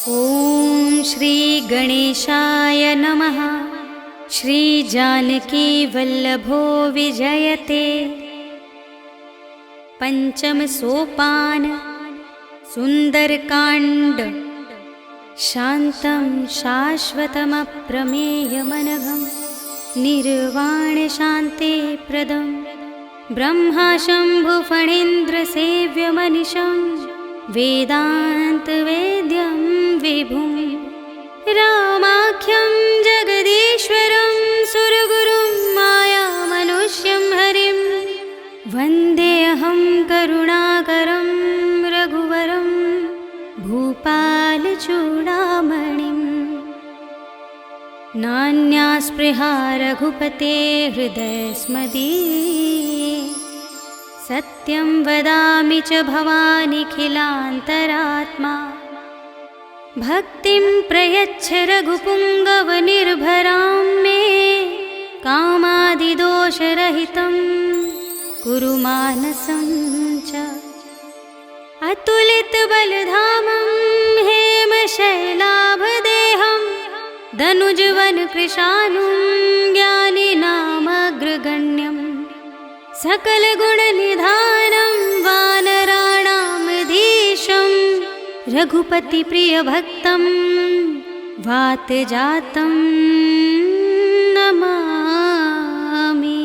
ॐ श्री गणेशाय नमः। श्री जानकी वल्लभो विजयते। पंचम सोपान सुंदरकांड। शांतं शाश्वतमप्रमेयमनघं निर्वाण शांति प्रदं ब्रह्मा शंभु फणीन्द्र सेव्यमनिशं वेदांत वेद्यं विभुं रामाख्यं जगदीश्वरं सुरगुरुं मायामनुष्यं हरिं वन्देऽहं करुणाकरं रघुवरं भूपालचूडामणिं। नान्या स्पृहा रघुपते हृदयस्मदीये सत्यं वदामि च भवानिखिलान्तरात्मा। भक्तिं प्रयच्छ रघुपुङ्गवनिर्भरां मे कामादिदोषरहितं कुरु मानसं च। अतुलितबलधामं हेमशैलाभदेहं दनुजवनकृशानुं ज्ञानिनामग्रगण्यं सकलगुणनिधानं वानराणामधीशं रघुपतिप्रियभक्तं वातजातं नमामि।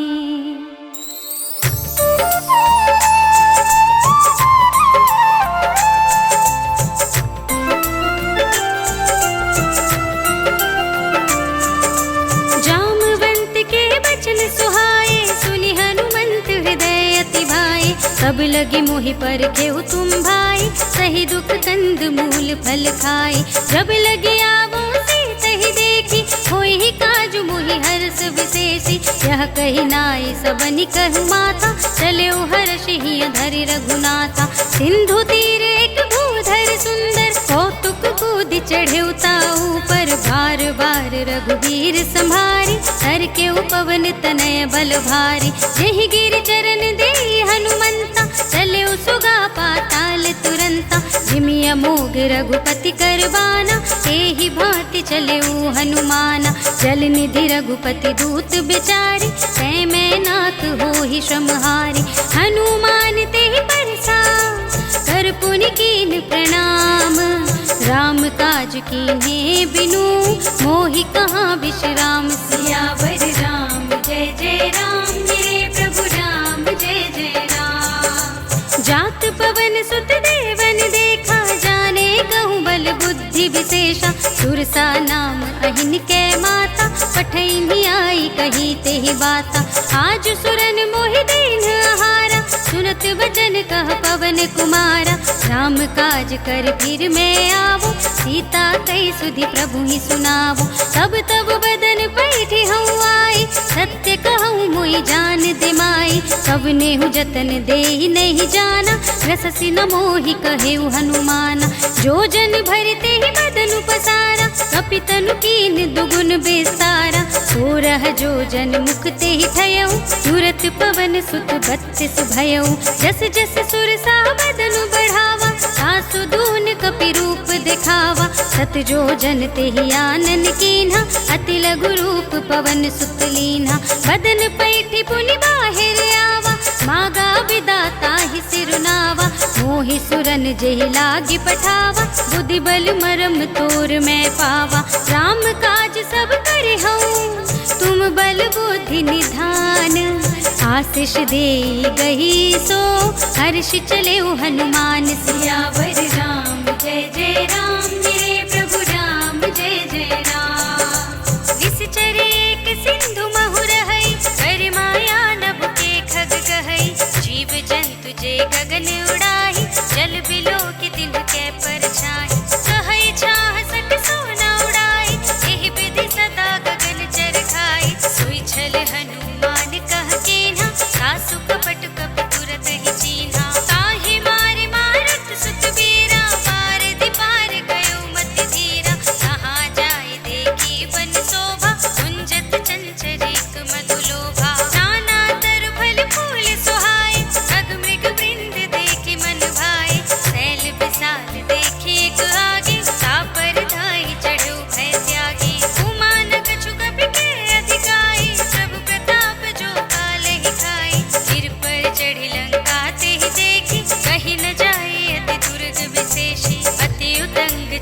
सब लगी मोहि पर केहु तुम भाई, सही दुख कंद मूल फल खाए। जब लगी आवो सही देखी, होई ही काजु मोहि हर्ष विशेषी। यह कही नाई सबनि कहु माता, चले हर्ष ही धरि रघुनाथा। सिंधु तीर एक भूधर सुंदर, कौतुक कूद चढ़े ताऊ पर। बार बार रघुवीर संभारी, हर के उपवन तनय बल भारी। यही गिर चरण दे हनुमंता, चले सुगा पाताल तुरंता। जिमि अमोघ रघुपति करबाना, एहि भांति चले हनुमाना। जल निधि रघुपति दूत बिचारी, तै मैं नाथ होहि श्रमहारी। हनुमान तेहि परसा, कर पुनि कीन प्रणाम। राम काज कीन्हे बिनु, मोहि कहाँ विश्राम। सियावर राम जय जय राम, मेरे प्रभु राम जय जय राम। जात पवन सुत देवन देखा, जाने कहूँ बल बुद्धि विशेषा। सुरसा नाम अहिन कै माता, पठैनी आई कही तेहि बाता। आज सुरन मोहि दीन आहारा, सुनत बचन कह पवन कुमारा। राम काज कर फिर मैं आवो, सीता कई सुधि प्रभु ही सुनावो। तब तब बदन पैठी हूँ आई, सत्य कहूँ मोहि जान दिमाई। कब नेहु जतन देहि नहीं जाना, रससि न मोहि कहेउ हनुमाना। जो जन भरते ही बदन पसारा, कपितनु कीन दुगुन विस्तारा। सोरह जो जन मुखते ही ठयऊ, तुरत पवन सुत 32 भयऊ। जस जस सुरसा बदन बढ़ावा, सासु दून कपि रूप दिखावा। सत जो जन तेहि आनन कीन्हा, अति लघु रूप पवन सुत लीन्हा। बदन पैठी पुनि बाहिर आवा, मागा विदाता ही सिरुनावा। मोहि सुरन जेहि लागी पठावा, बुद्धि बल मरम तोर मैं पावा। राम काज सब करे हूँ, तुम बल बुद्धि निधान। आशीष दे गही सो, हर्ष चले हनुमान। सियावर राम जय जय राम, मेरे प्रभु राम जय जय राम। निश्चर एक सिंधु महु रहै, कर माया नभ के खग गहै। जीव जंतु जे गगन उड़ाही, जल बिलो के दिन के परछाई। कहै छाह सक सोना उड़ाई, एहि विधि सदा गगन चर खाई। सोई छल हनुमान कह केन्हा, सासु कपट कपि तुरत ही चीन्हा। ताहि मारे मारत सुत बीरा,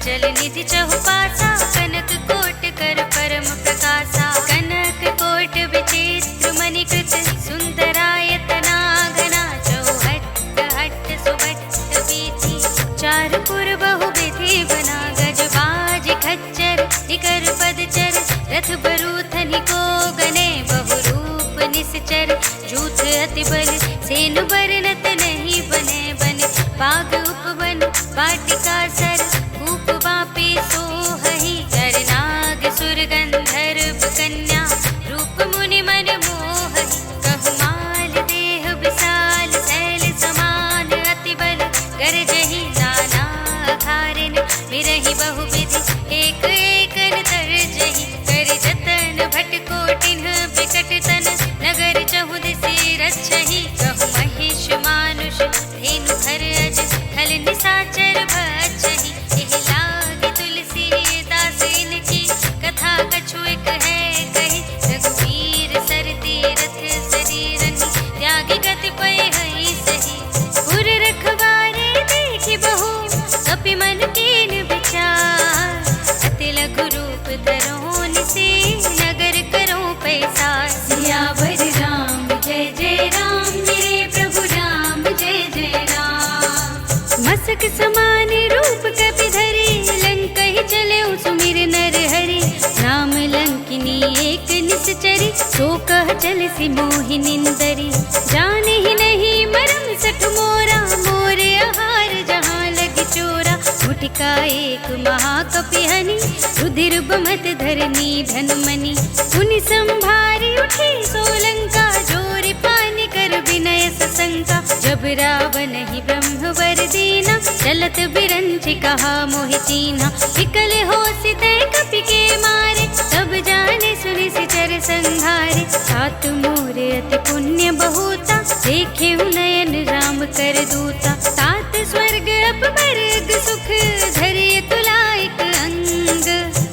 चंचल निधि चहुपासा, कनक कोट कर परम प्रकाशा। कनक कोट विचित्र मणिकृत, सुंदरायतना घना। चौहट्ट हट्ट सुभट्ट वीथि, चार पुर बहु विधि बना। गजबाज खच्चर निकर पदचर, रथ बरूथनि को गने। बहुरूप निश्चर, जूथ अति बल, सेनु बरनत नहीं बने। बन बाग उपवन, वाटिका सर, कूप बापी सोहहि। कर नाग सुर गंधर्व कन्या, रूप मुनि मन मोहहि। कहु माल देह विशाल, शैल समान अति बल। गरजहि नाना अखारिन, बिरहि बहुविधि, एक एकन तरजहि। कर जतन भट कोटिन बिकट तन, नगर चहुदिसि रक्षहि। कहु महिष मानुष, धेनु खर अज, खल निशाचर भक्षहि। एहि लागी तुलसीदास इनकी, कथा कछु एक है कही। रघुवीर सर तीरथ शरीरन, त्यागी कतिपय हहि सही। पुर रखवारे देखि बहु, कपि मन कीन विचार। अति लघु रूप धरहु निसि, नगर करहु पैसार। सियावर राम जय जय राम, मेरे प्रभु राम जय जय राम। मसक समान रूप कपि धरि, लंकहि चलेउ सुमिर नर हरि। राम लंकिनी एक निश्चरी, सो कह चलसि मोहि निंदरी। जानहि नहीं मरम सठ मोरा, मोरे आहार जहाँ लग चोरा। मुटिका एक महाकपि हनि, रुधिर बमत धरनी धन मनि। पुनि संभारी उठी सोलंका, जोरि पानि कर विनय सशंका। जब रावण ही ब्रह्मवर दीना, चलत बिरंचि कहा मोहि चीन्हा। विकल होसि तै कपि के मारे, तब जाने सुनि सिचर संहारे। तात मोर अति पुण्य बहुता, देखे नयन राम कर दूता। तात स्वर्ग अपवर्ग सुख, धरिय तुलाइक अंग।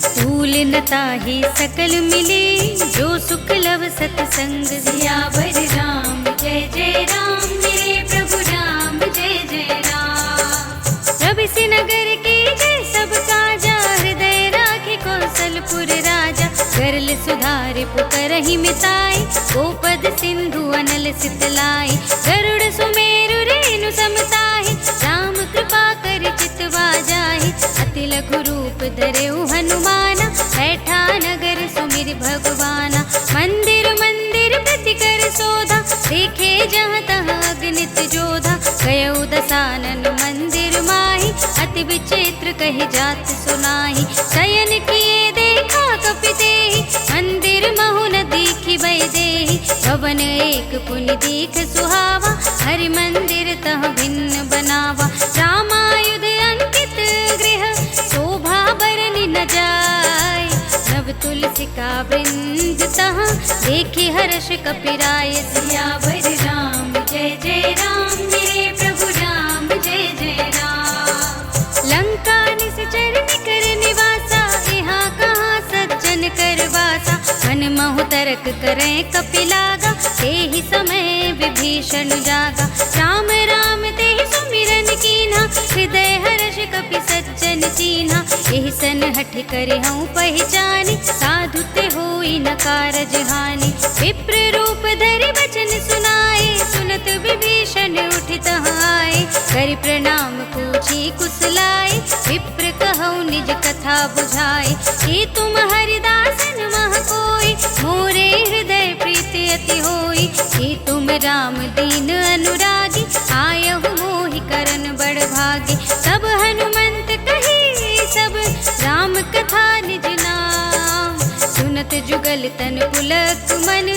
फूल न ताहि सकल मिले, जो सुख लव सतसंग। सियावर राम जय जय राम, मेरे प्रभु राम जय जय राम। रवि नगर के जय सब काजा, हृदय राखि कौशलपुर राजा। गरल सुधारि पुकारहि मिताई, गोपद सिंधु अनल सितलाई। गरुड़ सुमेरु रेणु समताहि, राम कृपा कर चितवा जाहि। अति लघु रूप धरेउ हनुमाना, बैठा नगर सुमिर भगवाना। मंदिर मंदिर प्रति कर सोधा, देखे जहाँ तहाँ अगणित जोधा। गयउ दसानन मंदिर माहि, अति विचित्र कहि जात सुनाहि। शयन किए देखा कपि तेहि, मंदिर महु न दीखि वैदेहि। भवन एक पुनि दीख सुहावा, हरि मंदिर तह भिन्न बनावा। रामायुध अंकित गृह, शोभा बरनि न जाय। नव तुलसी का वृंद तहाँ, देखि हर्ष कपिराय। सियावर राम जय जय राम, मेरे प्रभु राम जय जय राम। लंका निश्चर निकर निवासा, यहाँ कहाँ सज्जन कर वासा। मन महु तरक करें कपि लागा, तेहि समय विभीषण जागा। राम राम तेहि सुमिरन कीन्हा, हृदय हर्ष कपि सज्जन चीन्हा। एहि सन हठ करिहउँ पहिचानि, साधु ते होई न कारज हानि। विप्र रूप धरि वचन सुनाए, सुनत विभीषण उठि तहाँ आए। करि प्रणाम पूछी कुशलाए, विप्र कहउँ निज कथा बुझाए। कि तुम हरिदासन मह कोई, मोरे हृदय प्रीति अति होई। कि तुम राम दीन अनुरागी, आयहु मोहि करन बड़ भागी। सब हनुमंत कही सब, राम कथा निज नाम। सुनत जुगल तन पुलक मन,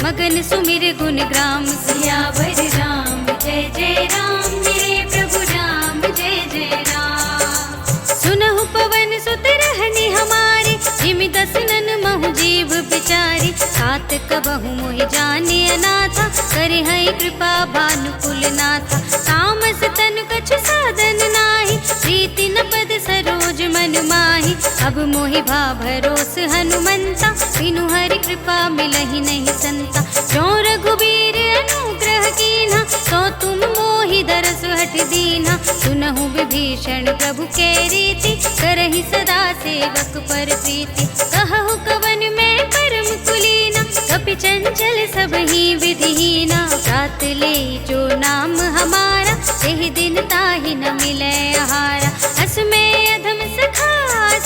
मगन सुमिर गुण ग्राम। सियावर राम जय जय राम, मेरे प्रभु राम जय जय राम। सुनहु पवन सुत रहनि हमारे, जिमि दसनन महु जीव बिचारी। तात कबहु मोहि जाने अनाथा, करिहइ कृपा भानुकुल नाथा। तामस तन कछु साधन नाही, प्रीति न पद सरोज मन माहि। अब मोहि भा भरोस हनुमंता, बिनु हरि कृपा मिलहि नहीं संता। जो रघुबीर अनुग्रह कीन्हा, सो तुम मोहि दरस हठ दीन्हा। सुन सुनहु विभीषण प्रभु के रीति, करहि सदा सेवक पर प्रीति। कहु कवन में परम कुलीना, कपि चंचल सबहि विधिहीना। रात ले जो नाम हमारा, एहि दिन ताहि न मिलै आहारा। अस में अधम सखा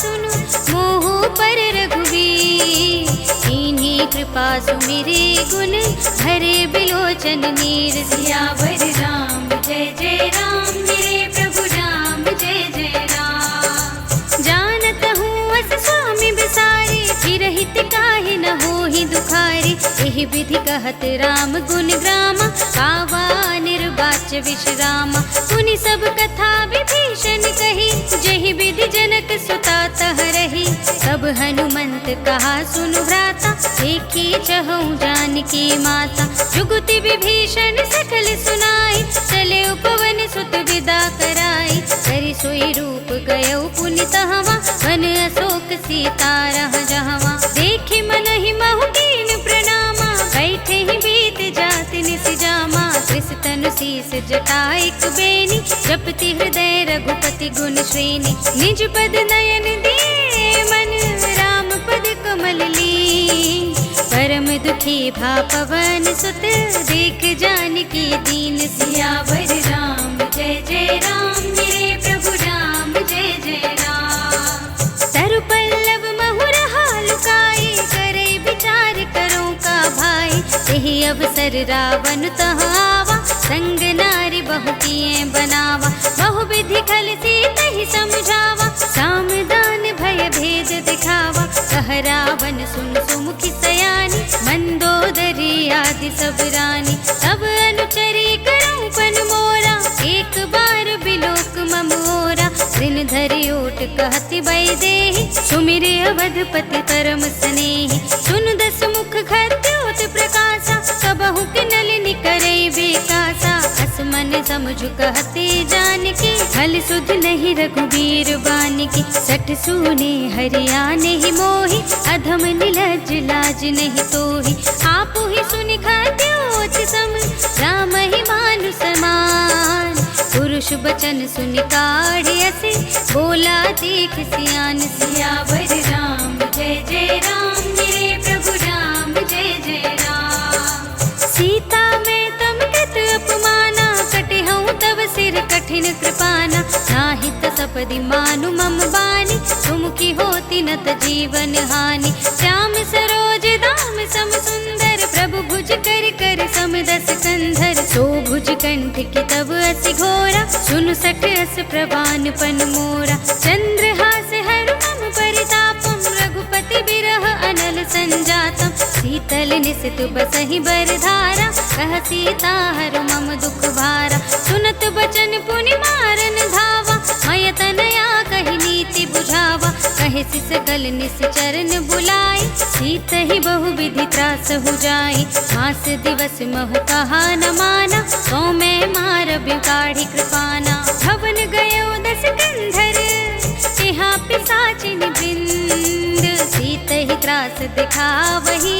सुनु, मोह पर रघुवीर। कीन्ही कृपा सुमिरे गुण, भरे बिलोचन नीर। सियावर राम जय जय राम, मेरे प्रभु राम जय जय राम। जानत हूँ अस स्वामी बिसारे, फिरहित काहे न होहि दुखारे। एहि विधि कहत राम गुण ग्रामा, पावा निर्वाच्य विश्रामा। सुनि सब कथा विभीषण कही, जहि विधि जनक सुता तह रही। सब हनुमंत कहा सुनु भ्राता, देखी चहु जानकी माता। जुगति विभीषण सकल सुनाई, चले उपवन सुत विदा कराई। करि सोई रूप गयौ पुनि तहवा, वन अशोक सीता रह जहवा। देखि मनहि महु कीन प्रणामा, बैठे ही बीत जात निस जामा। कृष तनु शीस जटाइक बेनी, जपति हृदय रघुपति गुण श्रेणी। निज पद नयन दिए मन, राम पद कमल लीन। परम दुखी भा पवन सुत, देख जानकी दीन। सियावर राम जय जय राम, मेरे प्रभु राम जय जय राम। तरु पल्लव महुरहा लुकाई, करे विचार करो का भाई। यही अवसर रावण तह आवा, संग नारी बहु किए बनावा। बहु विधि खल सीतहि समझावा, साम दान भय भेद दिखावा। कह रावण सुन सुमुखी सयानी, मंदोदरी आदि सब रानी। तब अनुचरी करऊं पन मोरा, एक बार बिलोक ममोरा। दिन धरि ओट कहति वैदेही, सुमिरे अवधपति परम स्नेही। सुन दस मुख खद्योत प्रकाशा, कबहु कि नलिनी करे बेकासा। अस मन समझु कहते जानकी, फल सुध नहीं रघुबीर बानिकी। सठ सूने हरिया नहीं मोही, अधम निलज लाज नहीं तोही। आपु ही सुनि खद्योत सम, राम ही मानु समान। पुरुष बचन सुनि काढ़ असे, बोला देख सियान। सियावर राम जय जय राम, मेरे प्रभु राम जय जय राम। सीता में तम कत अपमाना, कटिहऊँ तब सिर कठिन कृपाना। नाहित सपदि मानु मम बानी, तुम की होती न त जीवन हानि। श्याम सरोज दाम सम सुंदर, प्रभु भुज कर कर सम दस कंधर। सो भुज कंठ की तब अस घोरा, सुनु सठ अस प्रवान पन मोरा। चंद्रहास हर मम परितापम, रघुपति बिरह अनल संजातम। शीतल निसित बसहि बरधारा, कह सीता हर मम दुख भारा। सुनत बचन पुनि मारन धावा, मय तनया कहि नीति बुझावा। कहे सकल निश्चरन बुलाई, सीत ही बहु विधि त्रास हो जाई। मास दिवस महु कहा न माना, सो मैं मार बिगाड़ी कृपाना। भवन गयो दस कंधर, तिहा पिशाचिन बिंद। सीत ही त्रास दिखावही,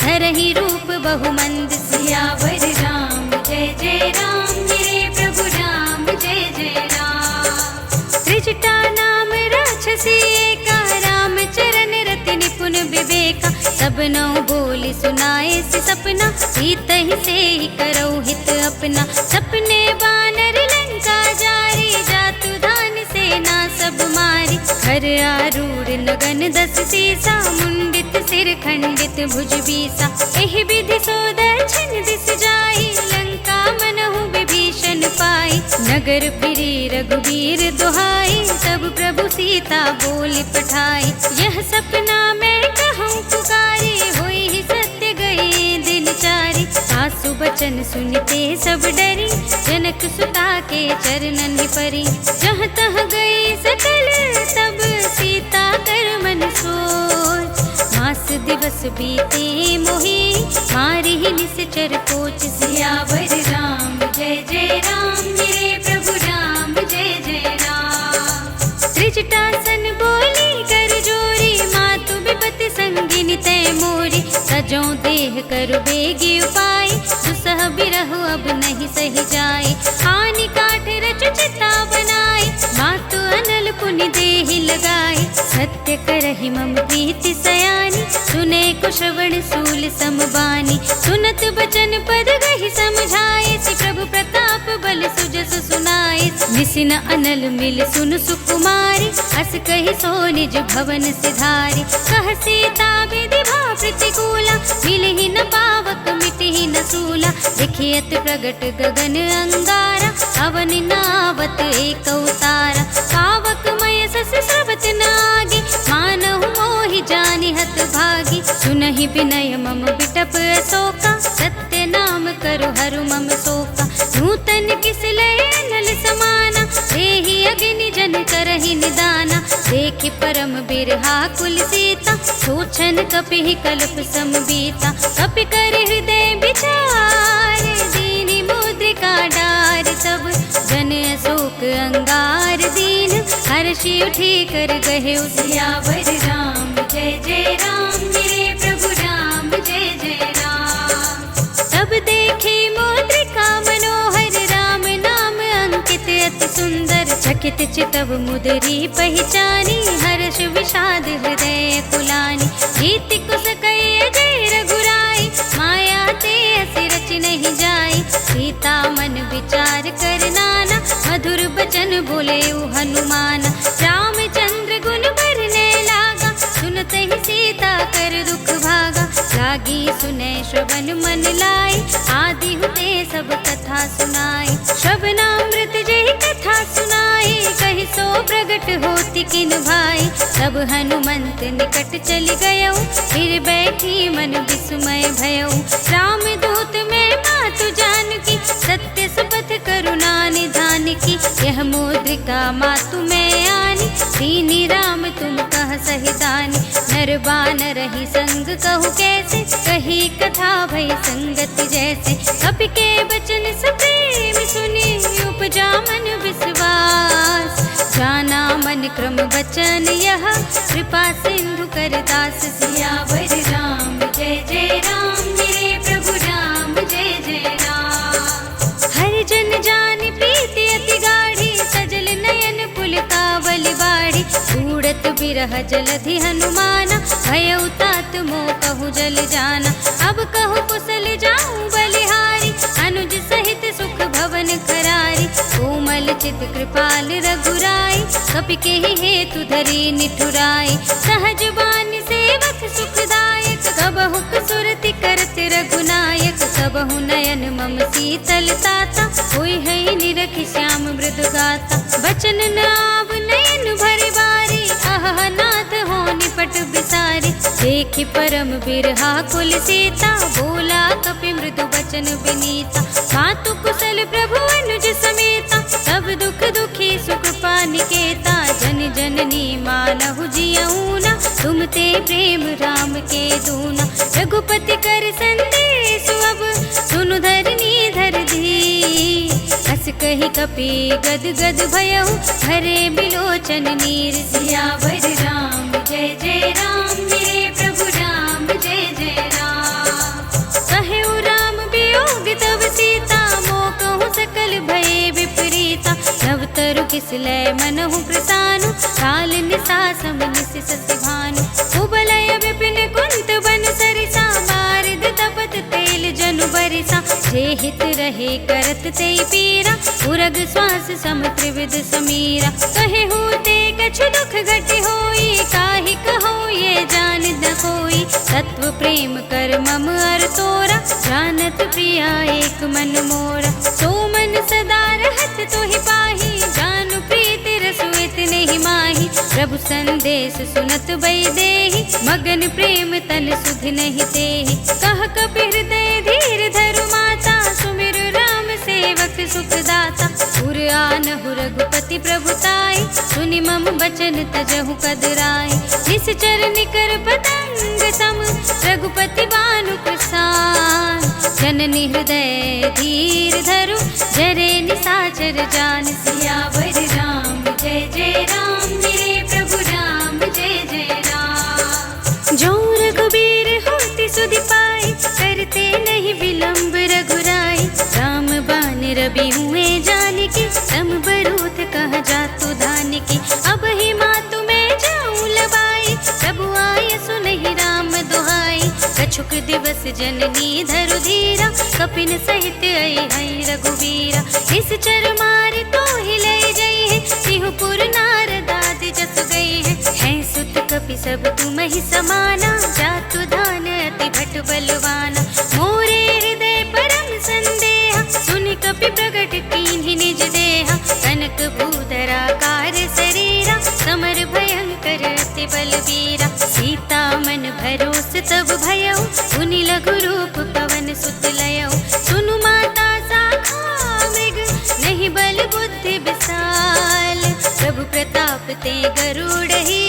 धरहि रूप बहुमंद। सियावर राम जय जय राम, मेरे प्रभु राम जय जय राम। त्रिजटा नाम राक्षसी एका, राम चरण रति निपुण विवेका। सब नौ बोली सुनाए से सपना, सीत ही से ही करो हित अपना। सपने बानर लंका जारी, जातु धान सेना सब मारी। घर आरूढ़ नगन दस सीसा, मुंडित सिर खंडित भुज बीसा। एहि विधि सो दक्षिण दिस जाई, लंका मनहु विभीषण पाई। नगर फिरी रघुबीर दुहाई, तब प्रभु सीता बोली पठाई। यह सपना मैं कहूँ पुकारी, होई ही सत्य गए दिन चारी। सासु बचन सुनते सब डरी, जनक सुता के चरणन परी। जहाँ तह गई सकल तब, सीता कर मन सोच। मास दिवस बीते मोही, मारी ही निश्चर कोच। सियावर राम जय जय राम, मेरे प्रभु राम जय जय राम। त्रिजटासन बोली कर जोरी, मातु विपति संगिनी तय मोरी। सजों देह कर बेगी उपाय, दुसह बिरह अब नहीं सही जाए। हानि काठ रच चिता बनाए, सत्य करहि मम प्रीति सयानी, सुने को श्रवण सूल समबानी। सुनत बचन पद गहि समझाए, श्री प्रभु प्रताप बल सुजस सुनाए। निसिन अनल मिल सुन सुकुमारी, अस कहि सो निज भवन सिधारी। कह सीता विधि भाव प्रतिकूला, मिलहि न पावक मिटहि न सूला। देखियत प्रगट गगन अंगारा, अवन नावत एक अवतारा। पावक मय सस स्रवत नागी, मानहु मोहि जानि हत भागी। सुनहि विनय मम बिटप अशोका, सत्य नाम करु हरु मम शोका। नूतन किस लय अनल समाना, देहि अग्नि जन करहि निदाना। देखि परम बिरहा कुल सीता, सोचन कपिहि कल्प समबीता। कपि कर हृदय विचार, दीनि मुद्रिका डार। तब जन अशोक अंगार दीन, हर्षि उठी कर गहे सियावर राम। जय जय राम मेरे प्रभु राम, जय जय राम। तब देखे मुद्रिका मनोहर, राम नाम अंकित अति सुंदर। चकित चितव मुदरी पहचानी, हर्ष विषाद हृदय कुलानी। रीति कुस कहिए जय रघुराई, माया ते असी रच नहीं जाई। सीता मन विचार कर नाना, मधुर बचन बोले हनुमान। रामचंद्र गुण बरने लागा, सुनते ही सीता कर दुख भागा। लागी सुने श्रवण मन लाई, आदि हुते सब कथा सुनाई। श्रवणामृत जय कथा सुनाई, कहि सो प्रगट होति किन भाई। तब हनुमंत निकट चलि गयो, फिर बैठी मन विस्मय भयो। राम दूत में मातु जानकी, सत्य शपथ करुणा निधान की। यह मुद्रिका मातु में आनी, दीनी राम तुम कह सही दानी। नर बानर रही संग कहु कैसे, कही कथा भई संगत जैसे। कपि के बचन सप्रेम सुनी, उपजा मन विश्वास। जाना मन क्रम बचन यह, कृपा सिंधु कर दास। सियावर राम जय जय राम मेरे प्रभु राम, जय जय राम। हर जन जान प्रीति अति गाढ़ी, सजल नयन पुलकावल बाढ़ी। उड़त बिरह जलधि हनुमाना, भयउ तात मोह कहु जल जाना। अब कहु कुशल जाऊं बलिहारी, अनुज सहित सुख भवन करारी। कोमल चित कृपाल रघुराई, कपि केहि हेतु धरी निठुराई। सहज बानी सेवक सुखदायक, कबहु सुरति करत रघुनायक। सबहु नयन मम शीतल ताता, होई है निरखि श्याम मृदु गाता। बचन नाव नयन भरि बारी, आह नाथ हो निपट बिसारी। देखि परम बिरहा कुल सीता, बोला कपि मृदु बचन विनीता। मातु कुशल प्रभु अनुज समेता, सब दुख दुखी सुख पानिकेता। जन जननी मानहु जियऊना, तुम ते प्रेम राम के दूना। रघुपति कर संदेश अब, सुनु धरनी धर धी। हस कहि कपि गद गद भयउ, भरे बिलोचन नीर। सियावर राम जय जय राम मेरे प्रभु राम, जय जय राम। कहु राम वियोग तब सीता, मोह कहु सकल भये विपरीता। नव तरु किस लय मनहु प्रसानु, काल निसा सम निस सस भानु। कुबलय विपिन कुंत बन सरिसा, बारिद तपत तेल जनु बरिसा। जे हित रहे करत ते पीरा, उरग श्वास सम त्रिविध समीरा। कहे होते कछु दुख घट होई, काहि कहो ये जान न कोई। तत्व प्रेम कर मम अर तोरा, जानत प्रिया एक मन मोरा। सो मन सदा रहत तोहि पाही, जानु प्रीति रसु इतने ही माही। प्रभु संदेश सुनत बई देहि, मगन प्रेम तन सुध नहीं तेहि। कह कपि हृदय धीर धरु माता, सुमिर राम सेवक सुख दाता। पुर आनहु रघुपति प्रभुताई, सुनि मम बचन तजहु कदराई। जिस चरण कर पतंग सम, रघुपति बानु प्रसान। जननी हृदय धीर धरु, जरे निसाचर जान। सियावर राम जय जय राम मेरे प्रभु राम, जय जय राम। जो रघुबीर होति सुधि पाई, करते नहीं विलंब रघुराई। राम बान रवि हुए जानकी, सम बरूथ कह जातु धान की। अब ही मातु मैं जाऊं लबा, जस जननी धरु धीरा, कपिन सहित आई हई रघुवीरा। इस चर मार तो ही ले जई है, सिंहपुर नारदाद जस गई है सुत कपि सब तुम ही समाना, जातु धान अति भट बलवाना। मोरे हृदय परम संदेहा, सुनि कपि प्रगट कीन्हि निज देहा। कनक भूधरा कार शरीरा, समर भयंकर अति बलवीरा। सीता मन भरोस तब भयउ, सुनि लघु रूप पवन सुत लयउ। सुनु माता शाखा मृग, नहीं बल बुद्धि विशाल। प्रभु प्रताप ते गरुड़हि,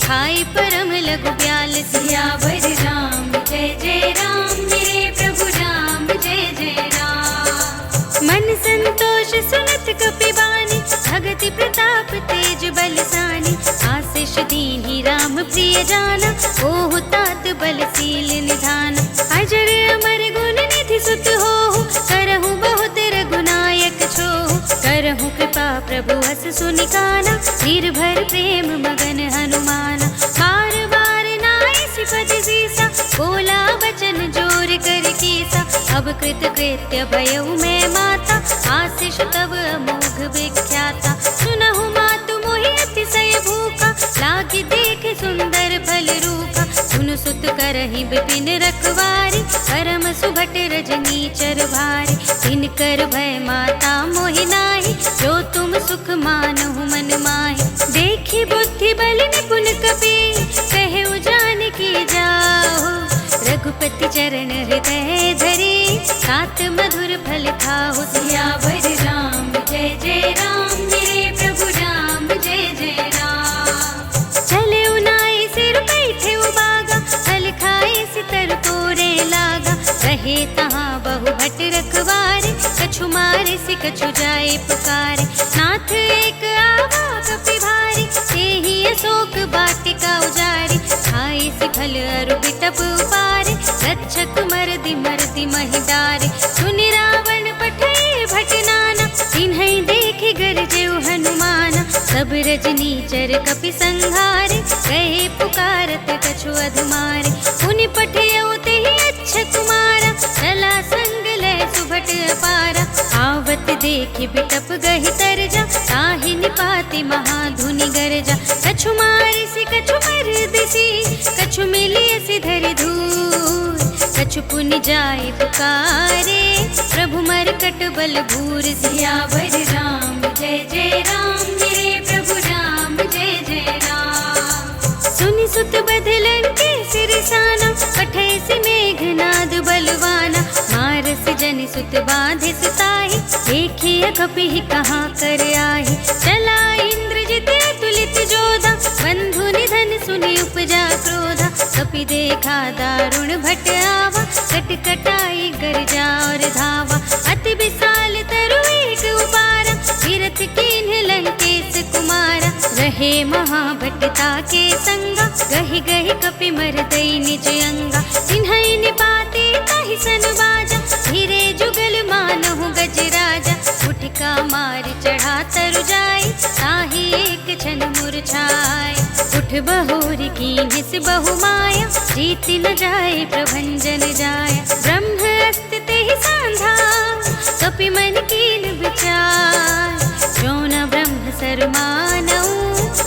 खाई परम लघु ब्याल। सियावर राम जय जय राम, मेरे प्रभु राम जय जय राम। मन संतोष सुनत कपि बानी, भगति प्रताप तेज बलसानी। आशीष दीन्हि राम प्रिय जाना, ओहु तात बलशील निधान। अजर अमर गुण निधि सुत होहु, करहु बहुत रघुनायक छोहु। करहु कृपा प्रभु हस सुनि काना, निर्भर प्रेम मगन हनुमाना। बार बार नाइ पद सीसा, बोला वचन जोर कर कीसा। अब कृत कृत्य भयउ मैं माता, आशीष तब अमोघ विख्याता। सुनहु मातु मोहि अतिशय भूखा, लागी देख सुंदर फल रूखा। सुनु सुत करहि विपिन रखवारी, परम सुभट रजनी चर भारी। तिनकर भय माता मोहि नाहि, जो तुम सुख मानहु मन माहि। देखि बुद्धि बल निपुण कपि, कहु जानकी जाओ। रघुपति चरण हृदय धरे, सात मधुर फल खाओ। सियावर राम जय जय राम, मेरे प्रभु राम जय जय राम। चले उनाई सिर बैठे उबागा, फल खाए सितर तोरे लागा। रहे तहाँ बहु भट रखवारे, कछु मारे सि कछु जाए पुकारे। नाथ एक आवा कपि भारी, तेहि अशोक वाटिका उजारी। खाए सि फल अरु बिटप उपारे, रक्षक मरदि महि डारे। सुनि रावण पठे भट नाना, तिन्है देखि गरजेउ हनुमाना। सब रजनी चर कपि संहारे, गए पुकारत कछु अधुमारे। पुनि पठियउ तेहि अच्छ कुमारा, चला संग लय सुभट अपारा। आवत देखि बिटप गहि तरजा, ताहि निपाति महाधुनि गरजा। कछु मारिसि कछु मरदिसि, कछु मिलियसि धरि धूर। कछु पुनि जाय पुकारे, प्रभु मरकट बल भूर। सियावर राम जय जय राम, मेरे प्रभु राम जय जय राम। सुनि सुत बधलन के सिरसाना, पठै सि मेघनाद बलवाना। मारस जनि सुत बाँधे सुताहि, देखिए कपि कहाँ कर आहि। चला इंद्रजित अतुलित जोधा, बंधु निधन सुनि उपजा क्रोधा। कपि देखा दारुण भट आवा, कटकटाई गरजा और धावा। अति विशाल तरु एक उपारा, तीरथ कीन्ह लंकेश कुमारा। रहे महाभटता के संगा, गहि गहि कपि मरदई निज अंगा। तिन्है निपाते ताहि सन बाजा, धीरे जुगल मानहु गजराजा। उठका मार चढ़ा तरु जाय, ताहि एक क्षण मुरझाय। उठ बहोरी कीन्हि सि बहु माया, जीति न जाय प्रभंजन जाय। ब्रह्म अस्ति तेहि सांधा, कपि मन कीन विचार। जो न ब्रह्म सर मानऊ,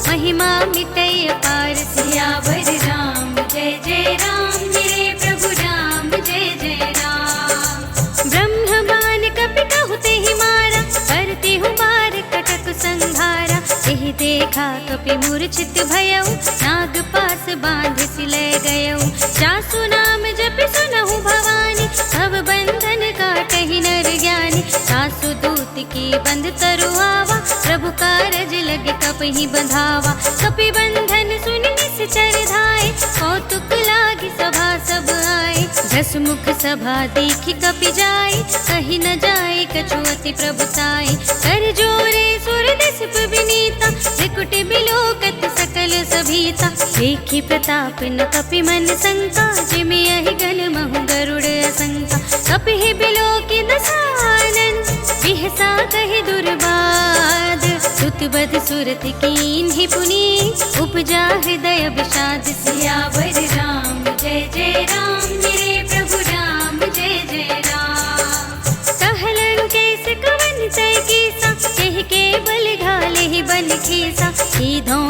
महिमा मिटै अपार। सियावर राम जय जय राम, मेरे प्रभु राम जय जय राम। ब्रह्म बान कपि कहु तेहि मारा, करते हूँ बार कटक संघारा। एहि देखा कपि मूर्छित भयउ, नाग पास बांध सि लय गयउ। जासु नाम जपि सुनहु भवानी, भव बंधन काटहि नर ज्ञानी। सासु दूत की बंध तरु आवा, प्रभु कारज लगे कपहि बंधावा। कपि बंधन सुनि निश्चर धाय, कौतुक लागी सभा सब आए। दस मुख सभा देखि कपि जाय, कहि न जाय कछु अति प्रभुताई। कर जोरे सुर दिसप विनीता, त्रिकुट बिलोकत सकल सभीता। देखि प्रताप न कपि मन शंका, जिमि यहि गन महु गरुड़ असंका। कपि बिलोकि दसानन, बिहसा कहि दुर्बाद। सुत बध सुरत कीन्हि पुनि, उपजा हृदय विषाद। सियावर राम जय जय राम, मेरे प्रभु राम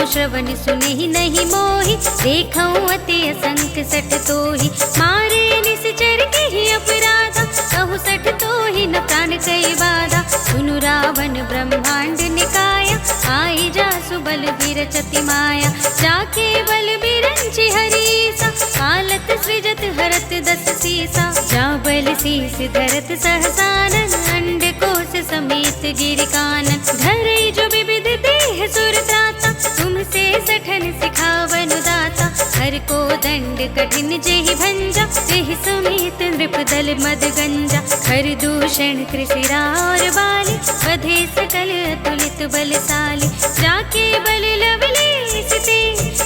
श्रवण सुने ही नहीं मोहि, देखऊं अति असंख सठ तोहि। मारे निश्चर के ही अपराधा, कहु सठ तोहि न प्राण कई बाधा। सुनु रावण ब्रह्मांड निकाया, आई जासु बल विरचति माया। जाके बल बिरंचि हरीसा, पालत सृजत हरत दस सीसा। जा बल शीस धरत सहसानन, अंड कोश समेत गिर कानन। धरई जो विविध देह सुर त्राता, तुमसे सठन सिखावन दाता। हर को दंड कठिन जेहि भंजा, तेहि समेत नृप दल मद गंजा। हर दूषण कृषिरा और बाली, बधे सकल अतुलित बलशाली। जाके बल लवलेश ते,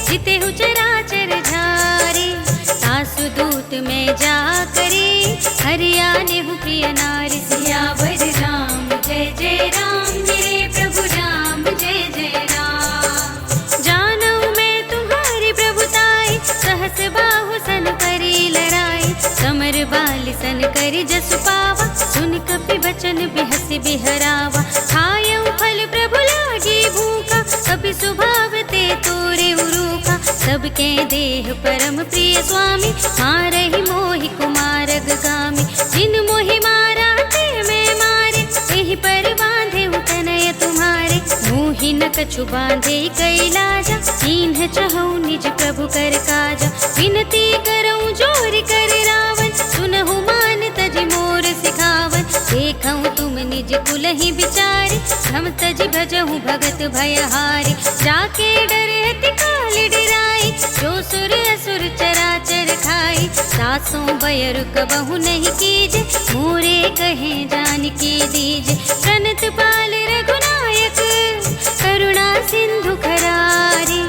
जितेहु चराचर झारे। सासु दूत में जा करे, हरियाने हूँ प्रिय नारी। सियावर राम जय जय राम, मेरे प्रभु राम जय जय राम। जानऊ मैं तुम्हारी प्रभुताई, सहस बाहु सन करी लड़ाई। समर बाल सन करी जसु पावा, सुन कपि बचन बिहसि बिहरावा। खायऊ फल प्रभु लागी भूखा, कपि स्वभाव ते तोरे उरूखा। सबके देह परम प्रिय स्वामी, मारहि मोहि कुमारग गामी। जिन मोहि मारा ते मैं मारे, एहि पर बांधे तनय तुम्हारे। मोहि न कछु बांधे कैलाजा, कीन्ह चहु निज प्रभु कर काजा। विनती करऊं जोर कर रावण, सुनहु मान तज मोर सिखावन। देखऊं तुम निज कुलहि बिचारे, हम तज भजहु भगत भयहारी। जाके डरहति काल डराई, जो सुर असुर चराचर खाई। सासों बयर कबहु नहीं कीजे, मोरे कहे जानकी दीजे। प्रणत पाल रघुनायक, करुणा सिंधु खरारी।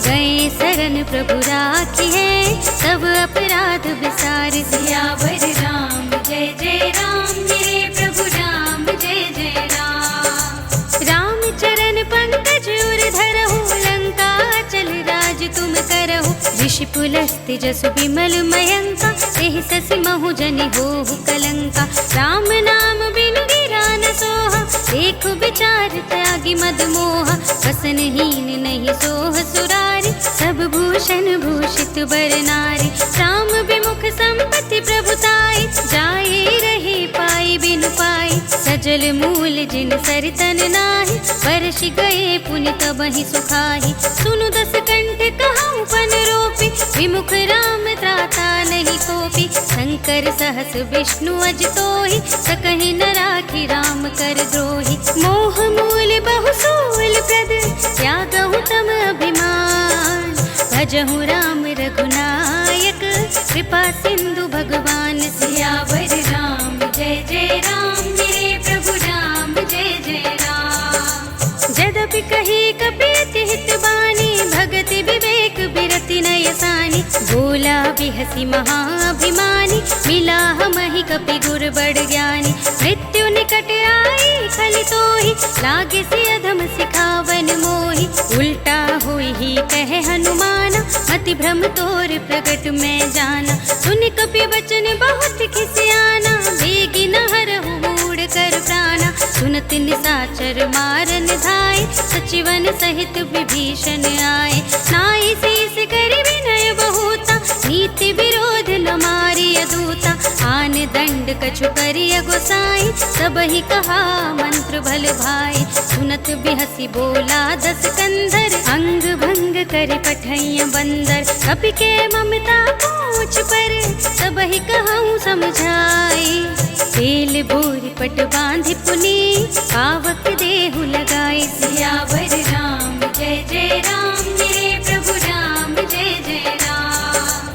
गए शरण प्रभु राखी है, सब अपराध विसार। सियावर राम जय जय राम, मेरे प्रभु राम जय जय राम। राम चरण पंकज उर धरहु, लंका चल राज तुम करहु। ऋषि पुलस्त्य जसु विमल मयंका, तेहि ससि महु जनि होहु कलंका। राम नाम बिनु गिरा न सोहा, देखु विचार त्यागी मद मोहा। वसनहीन नहीं सोह सुरारी, सब भूषण भूषित बर नारी। राम विमुख संपत्ति प्रभुताई, जाए रही पाई बिनु पाई। सजल मूल जिन सरितन नाही, वर्ष गए पुनि तबहि सुखाही। सुनु दस कंठ कहऊँ पन रोपी, विमुख राम त्राता नहीं कोपी। शंकर सहस विष्णु अज तोहि, सकहि न राखी राम कर द्रोही। मोह मूल बहु सूल प्रद, त्यागहु तम अभिमान। भजहु राम रघुनायक, कृपा सिंधु भगवान। सियावर राम जय जय राम, मेरे प्रभु राम जय जय राम। जदपि कही कपीति हित बानी, भगति विवेक बिरति नय सानी। बोला बिहसी महाभिमानी, मिला हमहि कपि गुर बड़ ज्ञानी। मृत्यु निकट आई खलि तोहि, लागे सि अधम सिखावन मोहि। उल्टा होई ही कहे हनुमाना, मति भ्रम तोर प्रगट में जाना। सुनि कपि बचन बहुत खिसियाना, बेगी न हरहु मूढ़ कर प्राणा। सुनत निशाचर मारन धाय, सचिवन सहित विभीषण आए। नाई शीस करि विनय बहुता, नीति विरोध न मारिय दूता। आन दंड कछु करिय गोसाई, सबहि कहा मंत्र भल भाई। सुनत बिहसी बोला दस कंधर, अंग भंग करि पठैय बंदर। कपि के ममता पूछ पर, सबहि कहऊँ समझाई। तेल बोर पट बांधि पुनी, पावक देहु लगाई। सियावर राम जय जय राम, मेरे प्रभु राम जय जय राम।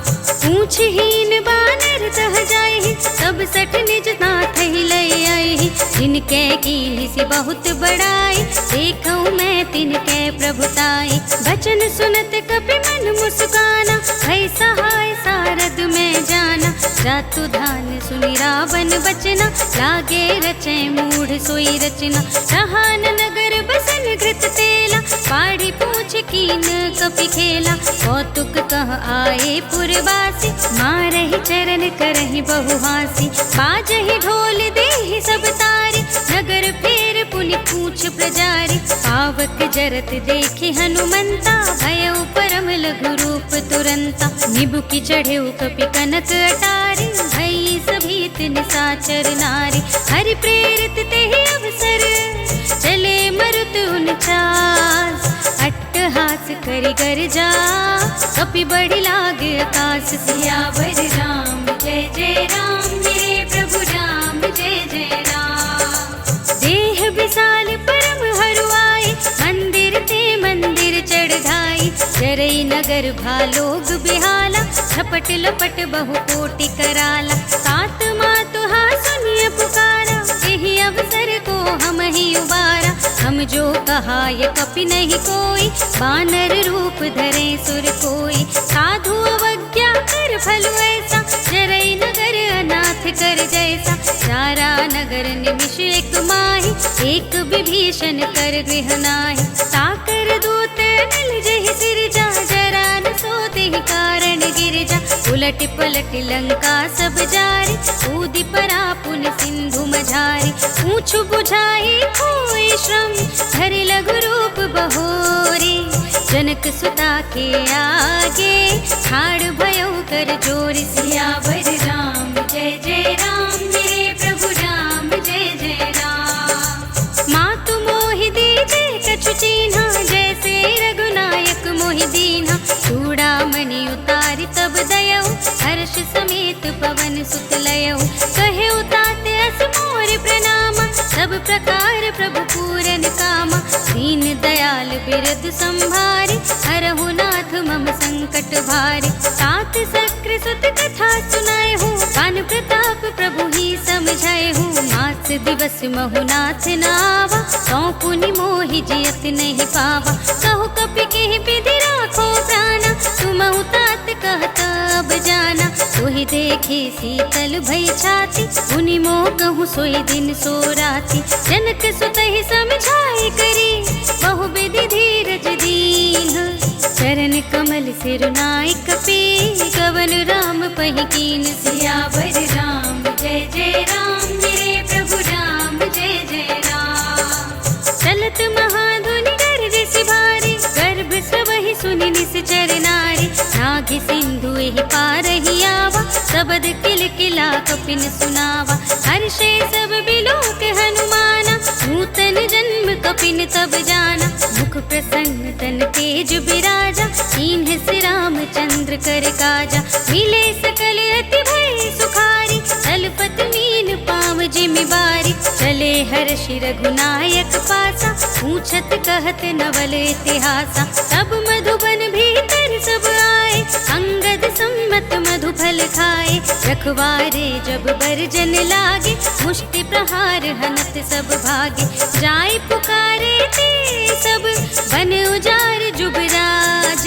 पूछहीन बानर तह जाहि, सब सठ निज नाथ ही लय आहि। जिनके कीन्हि सि बहुत बड़ाई, देखऊँ मैं तिनके प्रभुताई। बचन सुनत कपि मन मुस्काना, भय सहाय सारद में जाना। जातु धान सुनि रावण बचना, लागे रचे मूढ़ सोई रचना। रहान नगर बसन घृत तेला, पाढ़ी पूछ कीन कपि खेला। कौतुक कह आए पुरवासी, मारहि चरण करहि बहुहासी। बाजहि ढोल देहि सब तारे, नगर फेर पुनि पूछ पूछ प्रजारी। पावक जरत देखे हनुमंता, भयउ परम लघु रूप तुरंता। निबुकि चढ़ेउ कपि कनक अटारी, भई सभीत निसाचर नारी। हरि प्रेरित तेहि अवसर, चले मरुत 49। अट्टहास करि गर्जा, कपि बढ़ि लाग आकाश। सियावर राम जय जय राम, मेरे प्रभु राम जय जय राम। देह विशाल परम हरुआई, मंदिर ते मंदिर चढ़ाई। चरई नगर भालोग बिहाला, झपट लपट बहु कोटि कराला। सात मातुहा सुनिय पुकारा, यही अवसर को हम ही उबारा। हम जो कहा ये कपि नहीं कोई, बानर रूप धरे सुर कोई। साधु अवज्ञा कर फल ऐसा, चरई नगर अनाथ कर जैसा। सारा नगर निमिष एक माही, एक विभीषण कर गृह नाहि। साकर दूत मिल जहि सिरजा, जरा न सोते ही कारण गिरजा। उलट पलट लंका सब जारी, कूदि परा पुन सिंधु मझारी। पूछ बुझाई खोई श्रम, धरि लघु रूप बहोरी। जनक सुता के आगे, ठाड़ भयउ कर जोरी। सियावर राम जय जय राम, मेरे प्रभु राम जय जय राम। मातु मोहि दीजे कछु चीन्हा, जैसे रघुनायक मोहि दीन्हा। चूड़ामणि उतारि तब दयउ, हर्ष समेत पवन सुत लयउ। कहे उताते अस मोर प्रणामा, सब प्रकार प्रभु पूरन कामा। दीन दयाल बिरद संभारी, हरहु नाथ मम संकट भारी। तात सक्र सुत कथा सुनाए हूँ, पान प्रताप प्रभु ही समझाए हूँ। मास दिवस महु नाथ नावा, सौ पुनि मोहि जियत नहीं पावा। कहु कपि केहि विधि राखो प्राणा, तुमहु तात कहत अब जाना। सोहि देखे शीतल भई छाती, पुनि मोह कहूँ सोई दिन सो राति। जनक सुतहि समझाई करी, बहु विधि धीरज दीन। चरण कमल सिरुनाई कपि, कवन राम पहि कीन। सियावर राम जय जय राम, मेरे प्रभु राम जय जय राम। चलत महाधुनि गर्जिसि भारी, गर्भ सबहि सुनि निश्चर नारी। नाघि सिंधु एहि पारहि आवा, सबद किलकिला कपिन सुनावा। हर्षे सब बिलोक हनुमाना, नूतन जन्म कपिन तब जाना। मुख प्रसन्न तन तेज बिराजा, कीन्ह से रामचंद्र कर काजा। मिले सकल अति भय सुखारी, तलपत मीन पाव जिमि बारी। चले हर्षि रघुनायक पासा, पूछत कहत नवल इतिहासा। तब मधुबन भीतर सब आए, अंगद सम्मत मधु फल खाए। रखवारे जब बरजन लागे, मुष्टि प्रहार हनत सब भागे। जाय पुकारे ते सब, बन उजार जुबराज।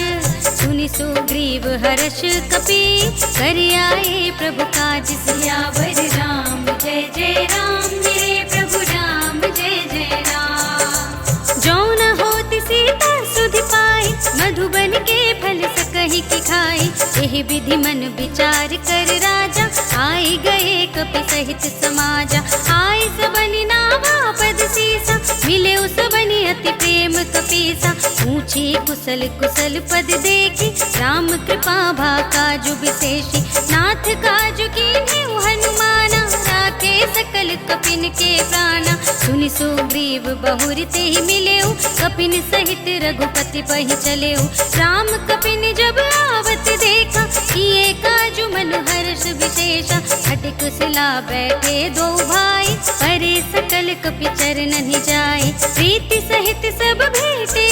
सुनि सुग्रीव हर्ष कपि, कर आए प्रभु काज। सियावर राम जय जय राम, मेरे प्रभु राम जय जय राम। जो न होत सीता सुधि पाई, मधुबन के फल सकहि की खाई। यही विधि मन विचार कर राजा, आए गए कपि सहित समाजा। आए सबनि नावा पद सीसा, मिले सबनि अति प्रेम कपीसा। पूछी कुशल कुशल पद देखी, राम कृपा भा काजु विशेषी। नाथ काजु कीन्हे हनुमाना, राखे सकल कपिन के प्राणा। सुनि सुग्रीव बहुरि तेहि मिलेउ, कपिन सहित रघुपति पहि चलेउ। राम कपिन जब आवत देखा, किए काजु मनु हर्ष विशेषा। हट कुशला बैठे दो भाई, परे सकल कपि चरणहि जाए। प्रीति सहित सब भेटे,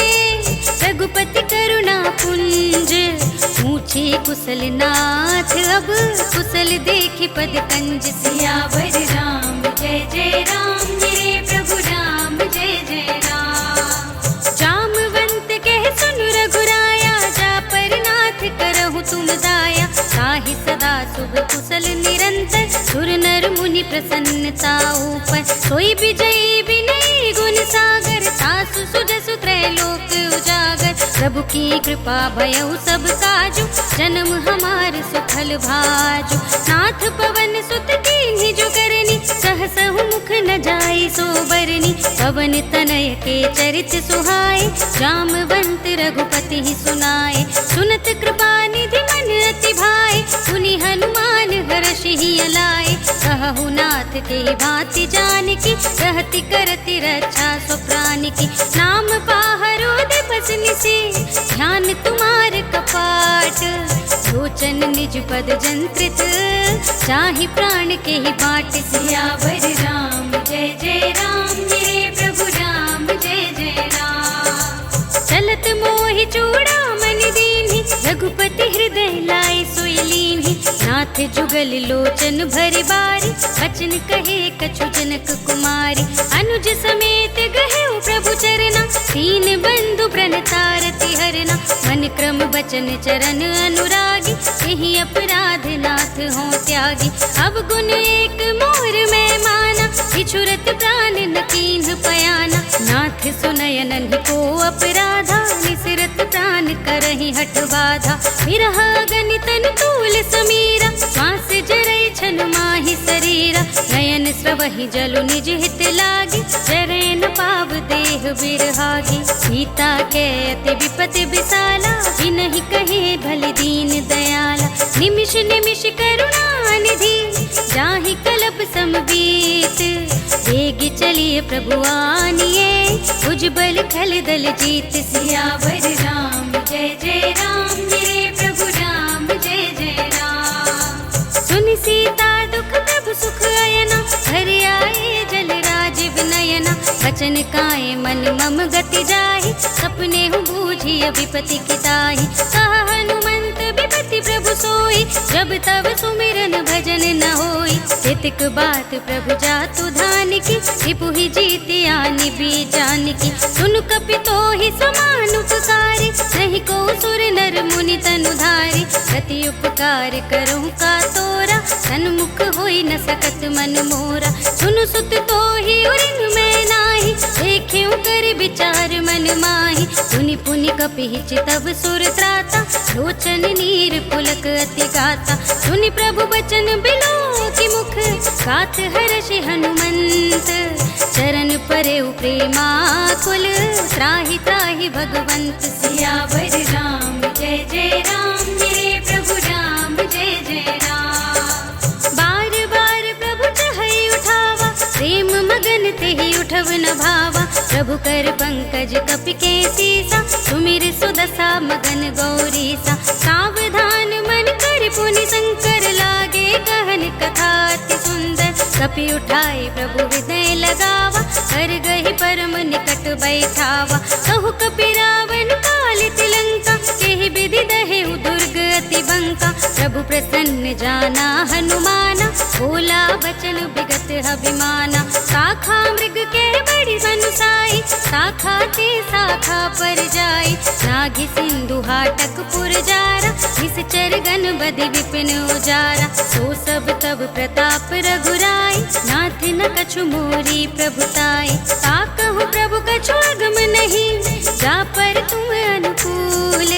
रघुपति करुणा पुंज। पूछे कुशल नाथ अब, कुशल देखि पद कंज। सियावर राम जय जय राम, मेरे प्रभु राम जय जय राम। जामवंत कह सुन रघुराया, जा पर नाथ करहु तुम दाया। ताहि सदा शुभ कुशल निरंतर, सुर नर मुनि प्रसन्नता ऊपर। सोई विजयी विनयी गुण सागर, सासु सुजसु त्रैलोक उजागर। प्रभु की कृपा भयउ सब काजु, जन्म हमार सुफल भाजु। नाथ पवन सुत कीन्ही जो करनी, सहसहु मुख न जाई सो बरनी। पवन तनय के चरित सुहाए, जामवंत रघुपति ही सुनाए। सुनत कृपा निधि मन अति भाए, सुनि हनुमान हर्षि हिय लाए। कहु नाथ के भांति जानकी, रहति करति रक्षा सो प्राण की। नाम पाहरो दिवस निशि, ध्यान तुम्हार कपाट। लोचन निज पद जंत्रित, चाहि प्राण के ही बाट। सियावर राम जय जय राम, मेरे प्रभु राम जय जय राम। चलत मोहि चूड़ामणि दीन्हि, रघुपति हृदय लाए सोई लीन्हि। नाथ जुगल लोचन भरि बारी, बचन कहे कछु जनक कुमारी। अनुज समेत गहेउ प्रभु चरना, दीन बंधु प्रण तारति हरना। मन क्रम बचन चरण अनुरागी, यही अपराध नाथ हो त्यागी। अब गुण एक मोर में माना, बिछुरत प्राण न कीन्ह पयाना। नाथ सुनयन को अपराधा, निसरत प्राण करहि हठ बाधा। विरह गनितन तूल समीरा, श्वास जरै छन माहि शरीरा। नयन स्रवहि जलु निज हित लागी, जरै न पाव देह बिरहागी। सीता के अति विपति विसाला, बिनहि कहे भलि दीन दयाला। निमिष निमिष करुणा निधि, जाहि कलप समबीत। वेग चलिए प्रभु आनिए, उज्जवल खल दल जीत। सियावर राम जय जय राम, मेरे प्रभु राम जय जय राम। सुनि सीता दुख प्रभु सुख अयना, हरि आए जल राज विनयना। वचन काए मन मम गति जाहि, सपने हूँ बूझिय विपति की ताहि। कहा हनुमंत विपति प्रभु सोई, जब तब सुमिरन भजन न होई। हितक बात प्रभु जातु धान की, रिपुहि जीति आनि बीजान की। सुनु कपि तोहि समान उपकारी, नहीं को सुर नर मुनि तनु धारी। प्रति उपकार करहु का तोरा, सन्मुख होई न सकत मन मोरा। सुनु सुत तोहि उरिन में नाही, देखेउ कर विचार मन माही। सुनि पुनि कपि चितव सुर त्राता, लोचन नीर पुलक अति गाता। सुनि प्रभु बचन बिलो की मुख, गात हर्षि हनुमंत। चरण परेउ प्रेमाकुल, त्राहि त्राहि भगवंत। सियावर राम जय जय राम, मेरे प्रभु राम जय जय राम। बार बार प्रभु चहई उठावा, प्रेम मगन तेहि उठव न भावा। प्रभु कर पंकज कपि के सीसा, सुमिर सुदशा मगन गौरीसा। सावधान मन कर पुनि शंकर लागे, कहन कथा अति सुंदर। कपि उठाए प्रभु हृदय लगावा, कर गहि परम निकट बैठावा। कहु कपि रावण कालित लंका, केहि विधि दहेउ दुर्ग अति बंका। प्रभु प्रसन्न जाना हनुमाना, बोला वचन विगत अभिमाना। शाखा मृग के बड़ी बनुसाई, शाखा ते शाखा पर जाई। नागि सिंधु हाटक पुर जारा, निश्चर गण बधि विपिन उजारा। सो सब तब प्रताप रघुराई, नाथ न कछु मोरी प्रभुताई। ताकहु प्रभु कछु अगम नहीं, जा पर तुम अनुकूल।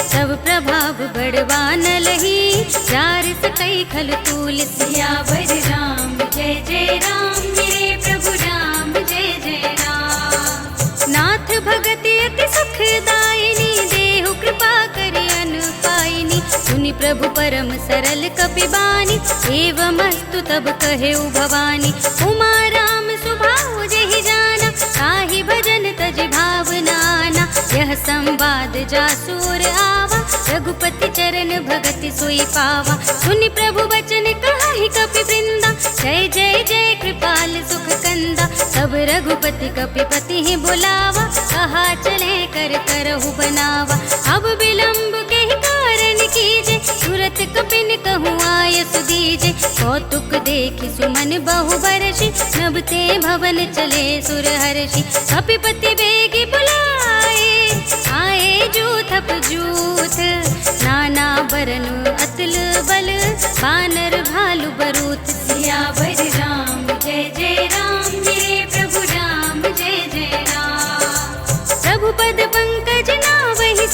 सब प्रभाव बड़वान लही, जार सकई खल तूल। सियावर राम जय जय राम, मेरे प्रभु राम जय जय राम। नाथ भगति अति सुखदायिनी, देहु कृपा करि अनुपायिनी। सुनि प्रभु परम सरल कपि बानी, एवमस्तु तब कहेउ भवानी। उमा राम सुभाउ जेहि जाना, ताहि भजन तज भावनाना। यह संवाद जासुर आवा, रघुपति चरण भगति सोई पावा। सुनि प्रभु वचन कहाहि कपि वृंदा, जय जय जय कृपाल सुख कंदा। सब रघुपति कपिपति ही बुलावा, कहा चले कर करहु बनावा। अब विलंब के कारण कीजे, तुरत कपिन कहूँ आय सुदीजे। कौतुक देखि सुमन बहु बरषि, नभते भवन चले सुर हर्षि। कपिपति बेगी बुलाए, आए जूथप जूथ। नाना बरनु अतुल बल, बानर भालु बरूथ। सियावर राम जय जय राम, मेरे प्रभु राम जय जय राम। प्रभु पद पंकज नावहि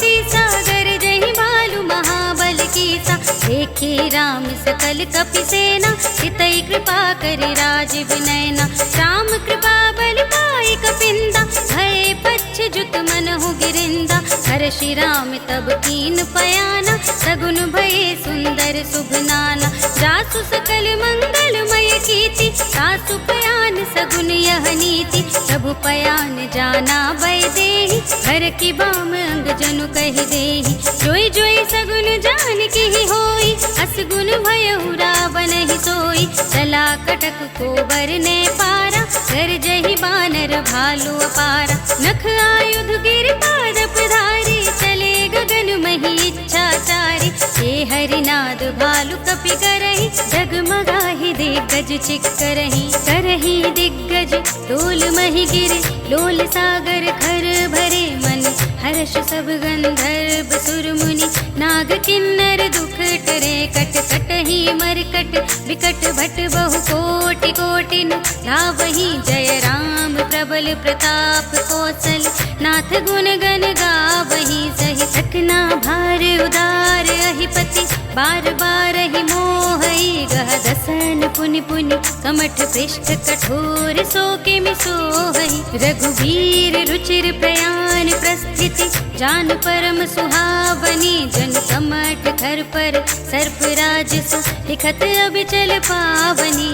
सकल कपि सेना, हितै कृपा करि राज विनयना। राम कृपा बल पाई कपिंदा, भय पच्छ जुत मनहु गिरिंदा। हर्षि राम तब कीन पयाना, सगुन भये सुंदर शुभ नाना। जासु सकल मंगलमय कीर्ति, सासु पयान सगुन यह नीति। प्रभु पयान जाना भय देहि, हर की बाम अंग जनु कहि देहि। जोई जोई सगुन जान की होई, असगुन भयउ रावण ही सोई। चला कटक को बरने पारा, कर जहि बानर भालु अपारा। नख आयुध गिर पादप धारी, चले गगन मही इच्छा चारी। हे हरिनाद भालु कपि करहि, डगमगाहि दिग्गज चिक करहि। करहि दिग्गज डोल मही गिरे, लोल सागर खर भरे मन। हर्ष सब गंधर्व सुर मुनि, नाग किन्नर दुख टरे। कट कटहि मरकट विकट भट बहु कोटि कोटिन। धावहि जय राम प्रबल प्रताप कौशल, नाथ गुण गण गावहि सहि। सकना भार उदार अहिपति, बार बार ही मोहई। गह दसन पुनि पुनि, कमठ पृष्ठ कठोर सोके मिसोहई। रघुवीर रुचिर प्रयाण प्रस्थिति, जान परम सुहावनी। जन कमठ खर पर सर्पराज सु, लिखत अबिचल पावनी।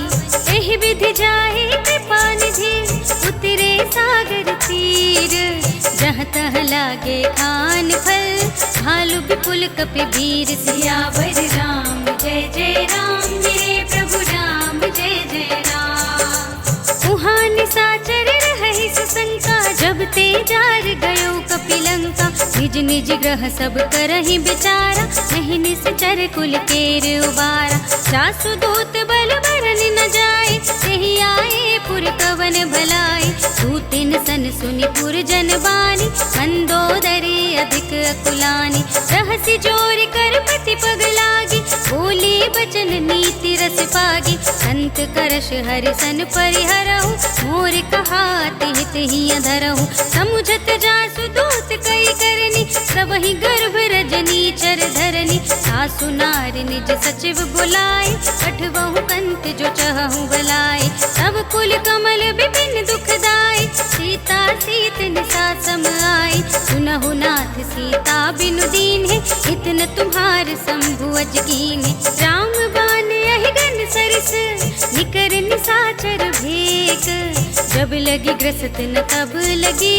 एहि विधि जाहि कृपा निधि, उतरे सागर तीर। जहाँ तह लागे खान फल, भालु विपुल कपि वीर। सियावर राम जय जय राम, मेरे प्रभु राम जय जय राम। उहाँ निशाचर रहहि सुशंका, जब ते जार गयो कपिलंका। निज निज ग्रह सब करहि विचारा, नहीं निश्चर कुल केर उबारा। जासु दूत बल बरन न जाए, तेहि आए पुर कवन भलाई। दूतिन सन सुनि पुर जन बानी, मंदोदरी अधिक अकुलानी। रहसि जोरि कर पति पग लागी, बोली बचन नीति रस पागी। संत करश हरि सन परिहरहु, मोर कहात हित ही अधरहु। समुझत जासु दूत कई करनी, सबहि गर्भ रजनी चर धरनी। सासु नार निज सचिव बुलाए, कठबहु कंत जो चहु बलाए। सब कुल कमल विपिन दुखदाई, सीता सीत निसा सम आई। सुनहु नाथ सीता बिनु दीन्हे, इतन तुम्हार शंभु अजकीन्हे। राम बान यहि गन सरिस, निकर निसाचर भेक। जब लगी ग्रसत न तब लगी,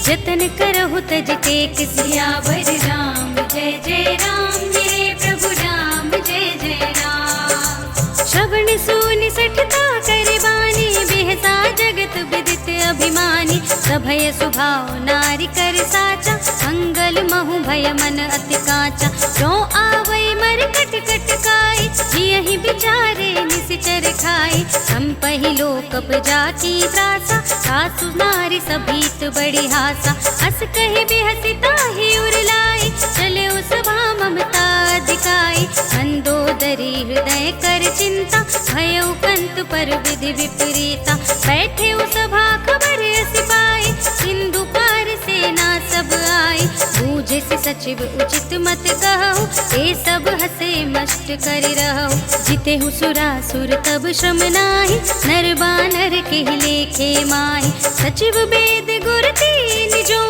जतन करहु तज टेक। सियावर राम जय जय राम, मेरे प्रभु राम जय जय राम। श्रवण सुनि सठता कर बानी, बेहसा जगत विदित अभिमानी। सभय स्वभाव नारी कर साचा, मंगल महु भय मन अति काचा। जो आवै मर कट कट काई, जियहि विचारे निसिचर खाई। संपहि लोकप जाकी त्रासा, सासु नारी सभीत बड़ी हासा। हस कहि बेहसी ताहि उरलाई, चले सभा ममता दिखाई। मंदोदरी हृदय कर चिंता, भयउ कंत पर विधि विपरीता। बैठे सभा खबर सिपाही, सिंधु पार सेना सब आई। बूझे से सचिव उचित मत कहु, ये सब हसे मस्त कर रहु। जितेहु सुरासुर तब श्रम नाही, नर बानर के लेखे माही। सचिव वेद गुर तीन जो,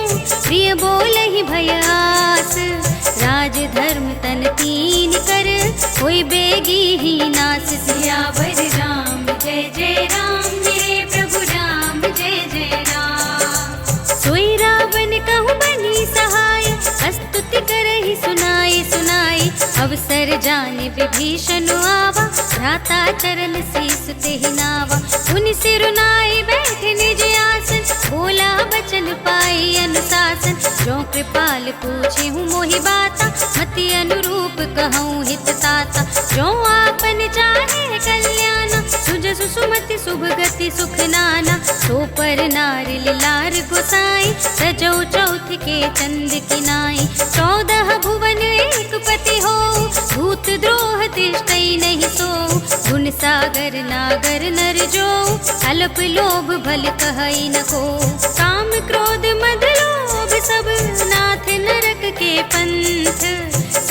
प्रिय बोलहि भय आस। राज धर्म तन तीन कर, होई बेगी ही नास। सियावर राम जय जय राम, मेरे प्रभु राम जय जय राम। सोई रावण कहु बनी सहाय, स्तुति करहि सुनाई सुनाई। अवसर जाने विभीषण आवा, भ्राता चरण शीस तेहि नावा। उनि सिरुनाई बैठे निज आसन, बोला बचन पाई अनुशासन। जो कृपाल पूछे हूँ मोहि बाता, मति अनुरूप कहूँ हित ताता। जो आपन चाहे कल्याणा, सुजसु सुमति शुभ गति सुख नाना। सो पर नारी लार गोसाई, सजौ चौथ के चंद की नाई। 14 भुवन एक पति हो, भूत द्रोह तिष्ठई नहीं सो। गुण सागर नागर नर जो, अल्प लोभ भल कहई न को। काम क्रोध मद लोभ सब, नाथ नरक के पंथ।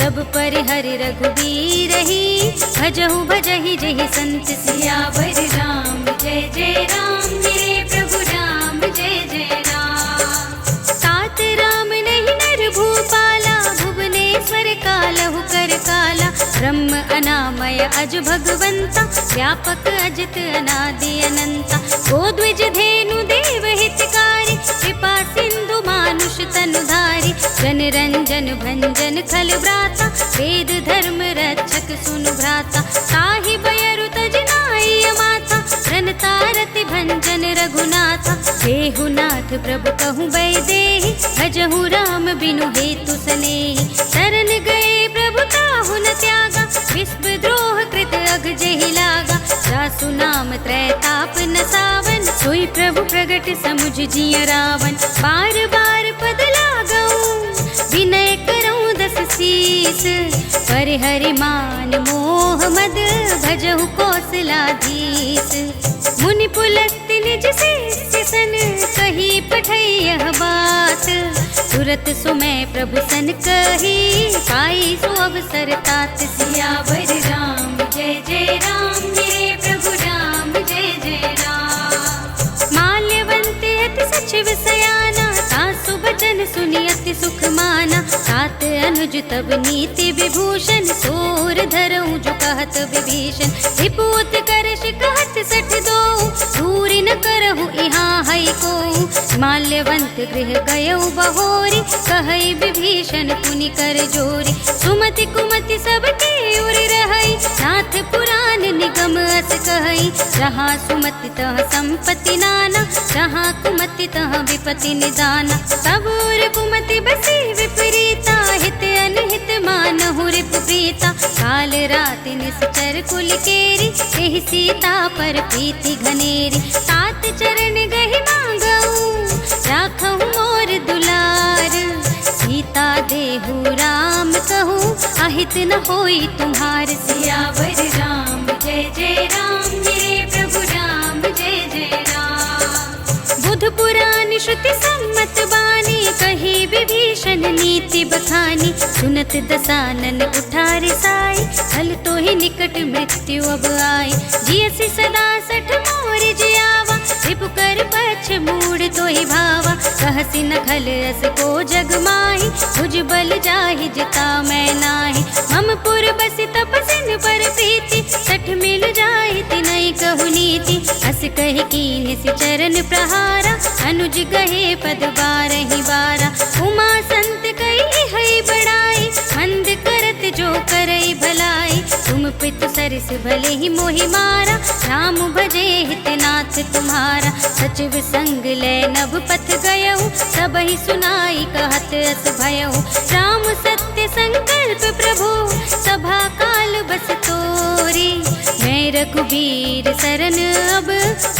जब पर हरि रघुबीर ही, भजहु भजहि जहि संत सियावर राम। जय जय राम मेरे प्रभु राम, जय जय राम। सात राम नहीं नर भूपाला, भुवनेश्वर कालहु कर काला। ब्रह्म अनामय अज भगवंता, व्यापक अजित अनादि अनंता। गोद्विज धेनु देव हितकारी, कृपा सिंधु मानुष तनुधारी। जन रंजन भंजन खल व्राता, वेद धर्म रक्षक सुनु भ्राता। ताहि बयरु तज नाई माता, प्रणतारति भंजन रघुनाथा। देहुनाथ प्रभु कहूँ बैदेहि, भजहु राम बिनु हेतु सनेहि। शरण गए प्रभु ताहु न त्यागा, विश्व द्रोह कृत अघ जहि लागा। जासु नाम त्रैताप न सावन, सोई प्रभु प्रगट समुझ जिय रावण। बार बार पद लागऊं, विनय करऊं दस सीस। पर हरि मान मोह मद, भजहु कौशलाधीश। मुनि पुलस्त्य निज शिष्य सन, कही पठै यह बात। तुरत सुमय प्रभु सन कही, पाई सो अवसर तात। सियावर राम जय जय राम मेरे प्रभु राम, जय जय राम। माल्यवंत अति सचिव सयाना, सासु बचन सुनि अति सुख माना। सात अनुज तब नीति विभूषण, सोर धरऊं जो कहत विभीषण। रिपुत करश कहत सठ दो, दूरि न करहु इहाँ है को। माल्यवंत गृह गयऊ बहोरी, कहै विभीषण पुनि कर जोरी। सुमति कुमति सबके उर रहै, नाथ पुराण निगम अस कहै। जहाँ सुमति तह संपत्ति नाना, जहाँ कुमति तह विपत्ति निदाना। सब उर कुमति बसी विपरीता, हित अनहित मानहु रिप प्रीता। काल राति निश्चर कुल केरी, एहि सीता पर प्रीति घनेरी। तात चरण गहि मांगऊं, राखहु मोर दुलार। सीता देहु राम कहूँ, अहित न होई तुम्हार। सियावर राम जय जय राम मेरे प्रभु राम, जय जय राम। बुध पुराण श्रुति सम्मत बानी, कही विभीषण नीति बखानी। सुनत दसानन उठार साई, हल तो ही निकट मृत्यु अब आई। जियसि सदा सठ मोर जियावा, रिपु कर पछ मूड तो ही भावा। कहसि न खल रस को जग माही, भुज बल जाहि जिता मैं नाही। मम पुर बसि तपसिन पर प्रीति, सठ मिल जाहि तिनहि कहु नीति। अस कहि कीन्हि चरण प्रहारा, अनुज गहे पद बारहि बारा। उमा संत कहि है बड़ाई, मंद करत जो करई भलाई। तुम पितु सरस भले ही मोहि मारा, राम भजे हितनाथ तुम्हारा। सचिव संग ले नभ पथ गयऊ, सबहि सुनाई कहत अस भयऊ। राम सत्य संकल्प प्रभु, सभा काल बस तोरी। मैं रघुबीर सरन अब,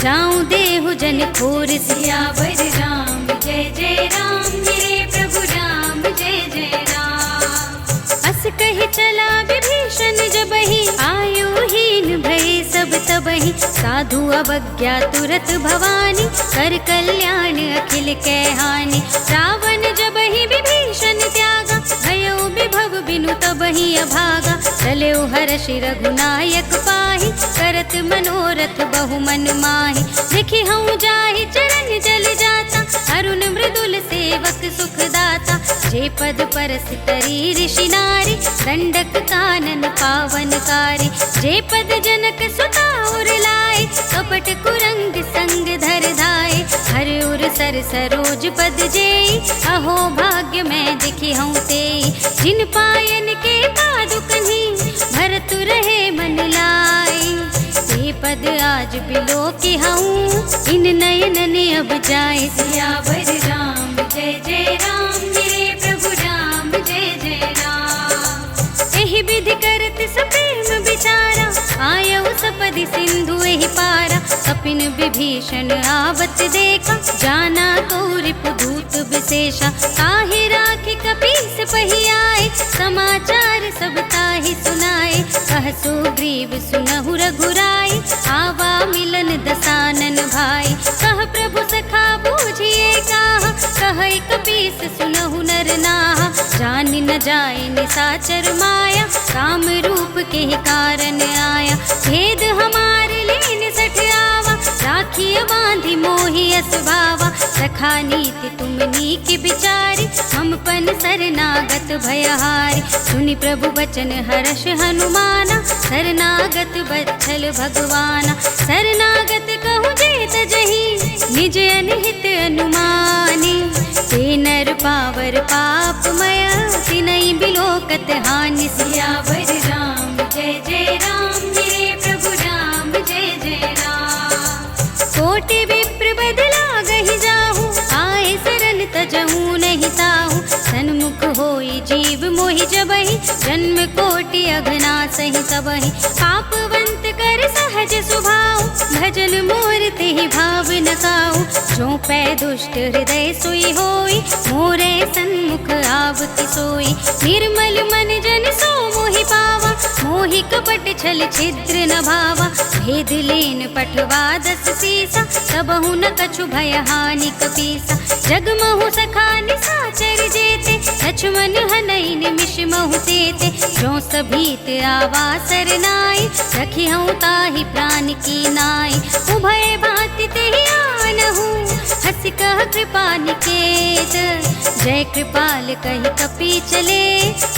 जाऊं देहु जन खोर। सियावर राम जय जय राम मेरे प्रभु राम, जय जय राम। अस कहि चला विभीषण जबहि, आयुहीन भय सब तबहि। साधु अवज्ञा तुरत भवानी, कर कल्याण अखिल कै हानि। रावण जबहि विभीषण त्यागा, भयउ विभव बिनु तबहि अभागा। चलेउ हर्षि रघुनायक पाहि, करत मनोरथ बहु मन माहि। देखि हऊँ जाहि चरण जल जाता, अरुण मृदुल सेवक सुख दाता। जे पद परस तरी ऋषि नारी, दंडक कानन पावनकारी। जे पद जनक सुता उर लाए, कपट कुरंग संग धर धाए। हर उर सर सरोज पद जेई, अहो भाग्य मैं दिखी हूँ तेई। जिन पायन के पादुकन्हि, भरत रहे मन लाई। ये पद आज बिलो की हूँ, इन नयन ने अब जाए। सियावर राम जय जय राम मेरे प्रभु राम, जय जय राम। एहि विधि करत सप्रेम विचारा, आयऊ सपदि सिंधु एहि पारा। कपिन विभीषण आवत देखा, जाना तो रिपुदूत विशेषा। ताहि राखि कपीस पहि आए, समाचार सब ताहि सुनाए। कह सुग्रीव सुनहु रघुराई, आवा मिलन दसानन भाई। कह प्रभु सखा बूझिए काहा, कहै कपीस सुनहु नर नाहा। जानि न जाए निसाचर ही कारण आया। भेद हमार लीन सठ आवा, राखिय बांधी मोहि असभावा। सखा नीति तुम नीक बिचारी, हम पन शरणागत भयहारी। सुनि प्रभु बचन हर्ष हनुमाना, शरणागत बत्सल भगवाना। शरणागत कहूँ जेत जही, निज अनहित अनुमानी। ते नर पावर पापमय, तिनहि बिलोकत हानि। सियावर राम जय जय राम, मेरे प्रभु राम जय जय राम। कोटि विप्र बदला गहि जाहू, आए शरण तजहू नहीं ताहू। सन्मुख होई जीव मोहि जबहि, जन्म कोटि अघना सहि सबहि। पापवंत कर सहज सुभाव, भजन मोर तेहि भाव न काहू। जो पै दुष्ट हृदय सोई होई, मोरे सन्मुख आवति सोई। निर्मल मन जन सो मोहि पावा, मोहि कपट छल छिद्र न भावा। भेद लेन पठवा दस सीसा, सबहु न कछु भय हानि कपीसा। जगमहु सखा निसाचर जेते, लक्ष्मण हनई निमिष महु तेते। जो सभीत आवा सरनाई, रखिहउँ ताहि प्राण की नाई। उभय भांति तेहि आनहु, हँसि कह कृपा निकेत। जय कृपाल कहि कपि चले,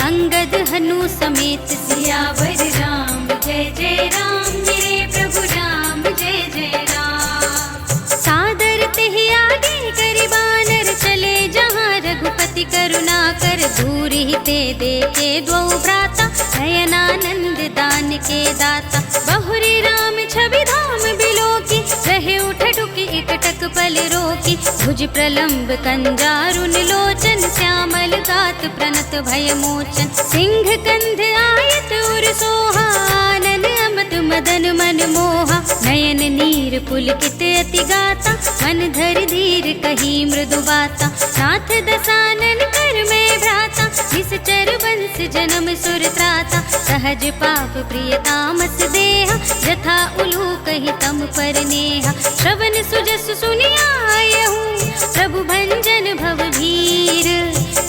अंगद हनु समेत। सियावर राम जय जय राम, मेरे प्रभु राम जय जय राम। सादर तेहि आगे करि बानर, चले जहाँ रघुपति करुणा कर। दूर ही ते देखे द्वौ भ्राता, नयनानंद दान के दाता। बहुरी राम छवि धाम बिलोकी, रहे उठ डुकी एकटक पल रोकी। भुज प्रलंब कंजारुन लोचन, श्यामल गात प्रणत भय मोचन। सिंह कंध आयत उर सोहा, आनन अमत मदन मन मोहा। नयन नीर पुलकित अति गाता, मन धर धीर कही मृदु बाता। नाथ दसानन कर में भ्राता, निश्चर वंश जन्म सुर त्राता। सहज पाप प्रिय तामस देहा, जथा उलूक ही तम पर नेहा। श्रवण सुजस सुनि आयहु, प्रभु भंजन भव भीर।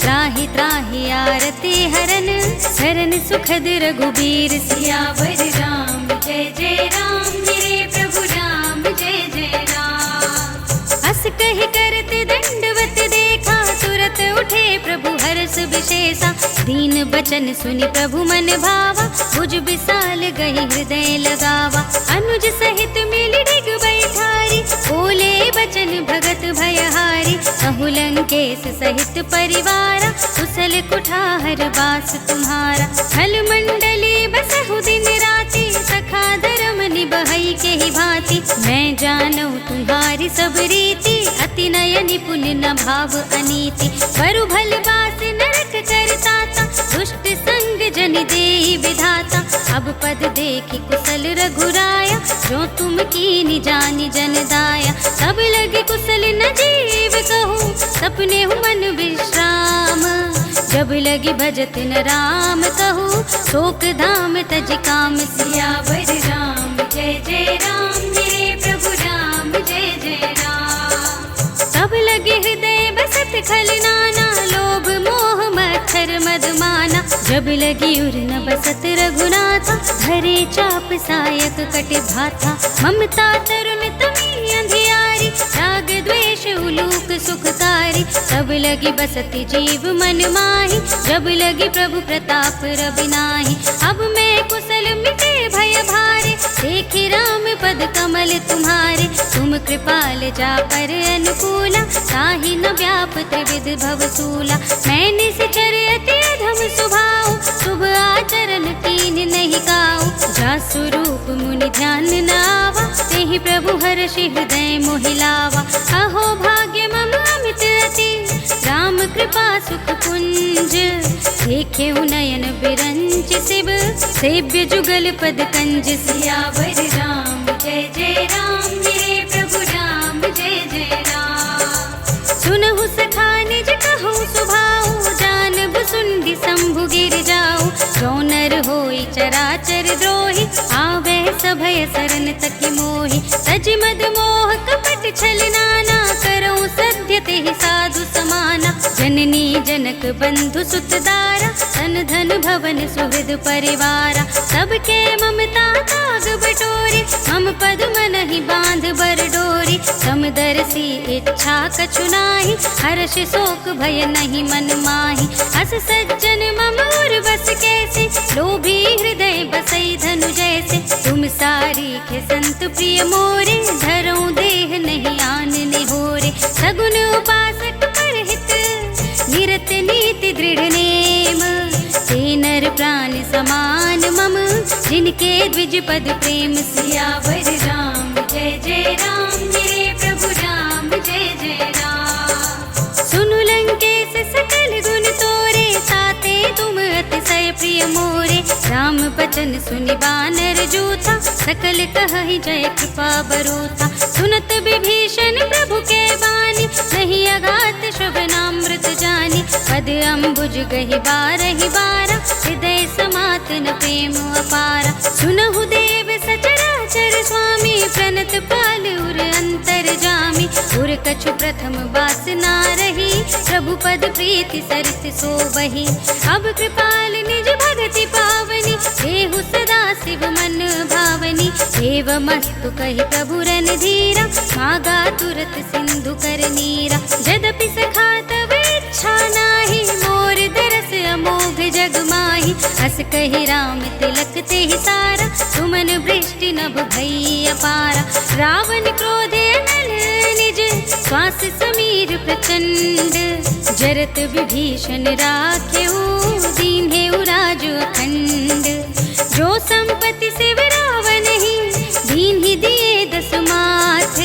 त्राहि त्राहि आरती हरन, शरण सुखद रघुबीर। सियावर राम जय जय राम, मेरे प्रभु राम जय जय राम। हस कहि करत दंडवत देखा, तुरत उठे प्रभु हर्ष विशेषा। दीन बचन सुनि प्रभु मन भावा, भुज विशाल गहि हृदय लगावा। अनुज सहित मिल डिग बैठारी, बोले बचन भगत भयहारी। कहु लंकेश सहित परिवारा, कुशल कुठार बास तुम्हारा। खल मंडली बसहु दिन राति, सखा धर्म निबहई के ही भांति। मैं जानू तुम्हारी सब रीति, अति नय निपुण न भाव अनीति। वरु भल बास नरक करताता, दुष्ट संग जन देहि विधाता। अब पद देखि कुशल रघुराया, जो तुम कीनि जानि जन दाया। सब लगे कुशल न जीव कहूँ, सपने हूँ मन विश्राम। जब लगी भजत न राम कहूँ, शोक धाम तज काम। सियावर राम जय जय राम, मेरे प्रभु राम जय जय राम। सब लगे हृदय बसत खल नाना, लोभ मोह मच्छर मद माना। जब लगी उर न बसत रघुनाथा, धरे चाप सायक कट भाथा। ममता तरुण तमी अंधियारी, राग द्वेष उलूक सुखकारी। तब लगी बसती जीव मन माही, जब लगी प्रभु प्रताप रवि नाही। अब मैं कुशल मिटे भय भारे, देखी राम पद कमल तुम्हारे। तुम कृपाल जा पर अनुकूला, ताहि न व्याप त्रिविध भवसूला। मैंने से चरयति अधम सुभाव, शुभ आचरण कीन नहीं काऊ। जा स्वरूप मुनि ध्यान न आवा, तेहि प्रभु हर्षि हृदय मोहि लावा। अहो भाग्य मम अमित अति, राम कृपा सुख कुंज। देखे नयन बिरंच शिव, सेव्य जुगल पद कंज। सियावर राम जय जय राम, मेरे प्रभु राम जय जय राम। सुनहु सखा निज कहूँ सुभाऊ, जानब सुंदि शंभु गिर जाऊ। जो नर होई चराचर द्रोही, आवे सभय शरण तकि मोहि। तज मद मोह कपट छल नाना, करऊँ सत्य तेहि साधु समाना। जननी जन जनक बंधु सुतदारा, धन धन भवन सुहृद परिवारा। सबके ममता ताग बटोरे, मम पद मनहि बांध बर डोरी। समदर्शी इच्छा कछु नाही, हर्ष शोक भय नहीं मन माही। अस सज्जन मम उर बस कैसे, लोभी हृदय बसई धनु जैसे। तुम सारी खे संत प्रिय मोरे, धरऊं देह नहीं आन निहोरे। सगुन उपासक परहित, निरत नीति दृढ़ नेम। ते नर प्राण समान मम, जिनके द्विज पद प्रेम। सियावर राम जय जय राम, मेरे प्रभु राम जय जय राम। सुनु लंकेश सकल गुण तोरे, ताते तुम अतिशय प्रिय मोरे। राम बचन सुनि बानर जूथा, सकल कहहि जय कृपा बरूथा। सुनत विभीषण प्रभु के बानी, नहीं अगात श्रवणामृत जानी। पद अम्बुज गहि बारहि बारा, हृदय समातन प्रेम अपारा। सुनहु देव सचराचर स्वामी, प्रणत पाल उर अंतर जामी। उर कछु प्रथम वासना रही, प्रभु पद प्रीति सरित सोबहि। अब कृपाल निज भगति पावनी, देहु सदा शिव मन भावनी। एवमस्तु कहि प्रभु रणधीरा, मागा तुरत सिंधु कर नीरा। यद्यपि सखा तब इच्छा नाही, मोर दरस अमोघ जग माही। अस कहि राम तिलक तेहि सारा, सुमन वृष्टि नभ भई अपारा। रावण क्रोधे नल निज, श्वास समीर प्रचंड। जरत विभीषण राखेहु, दीन्हेउ राज अखंड। जो संपत्ति शिव रावण ही, दीन्हि दिए दस माथ।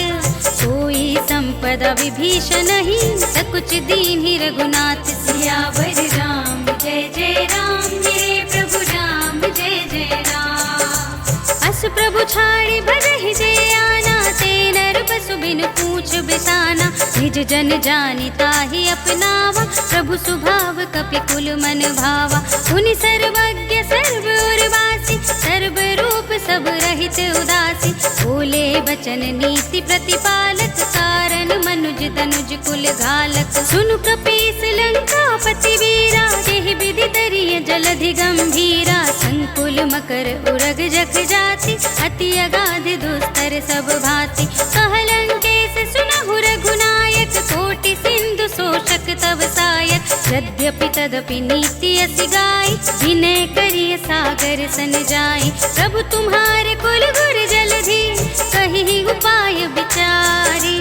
सोई संपदा विभीषण ही, सकुच दीन्हि रघुनाथ। सियावर राम जय जय राम, मेरे प्रभु राम जय जय राम। अस प्रभु छाड़ि भजहि जे आना, ते नर बसु बिनु पूछ बिसाना। निज जन जानि ताहि अपनावा, प्रभु स्वभाव कपि कुल मन भावा। पुनि सर्वज्ञ सर्व उर्वासी, सर्व रूप सब रहित उदासी। बोले बचन नीति प्रतिपालक, कारण मनुज तनुज कुल घालक। सुनु कपीस लंकापति वीरा, जेहि विधि तरिय जलधि गंभीरा। संकुल मकर उरग जख जाति, अति अगाध दुस्तर सब भांति। कह लंकेश सुनहु रघुनायक, कोटि सिंधु शोषक तव सायक। यद्यपि तदपि नीति असि गाई, विनय करिय सागर सन जाई। प्रभु तुम्हारे कुल गुर जलधि, कहि उपाय विचारी।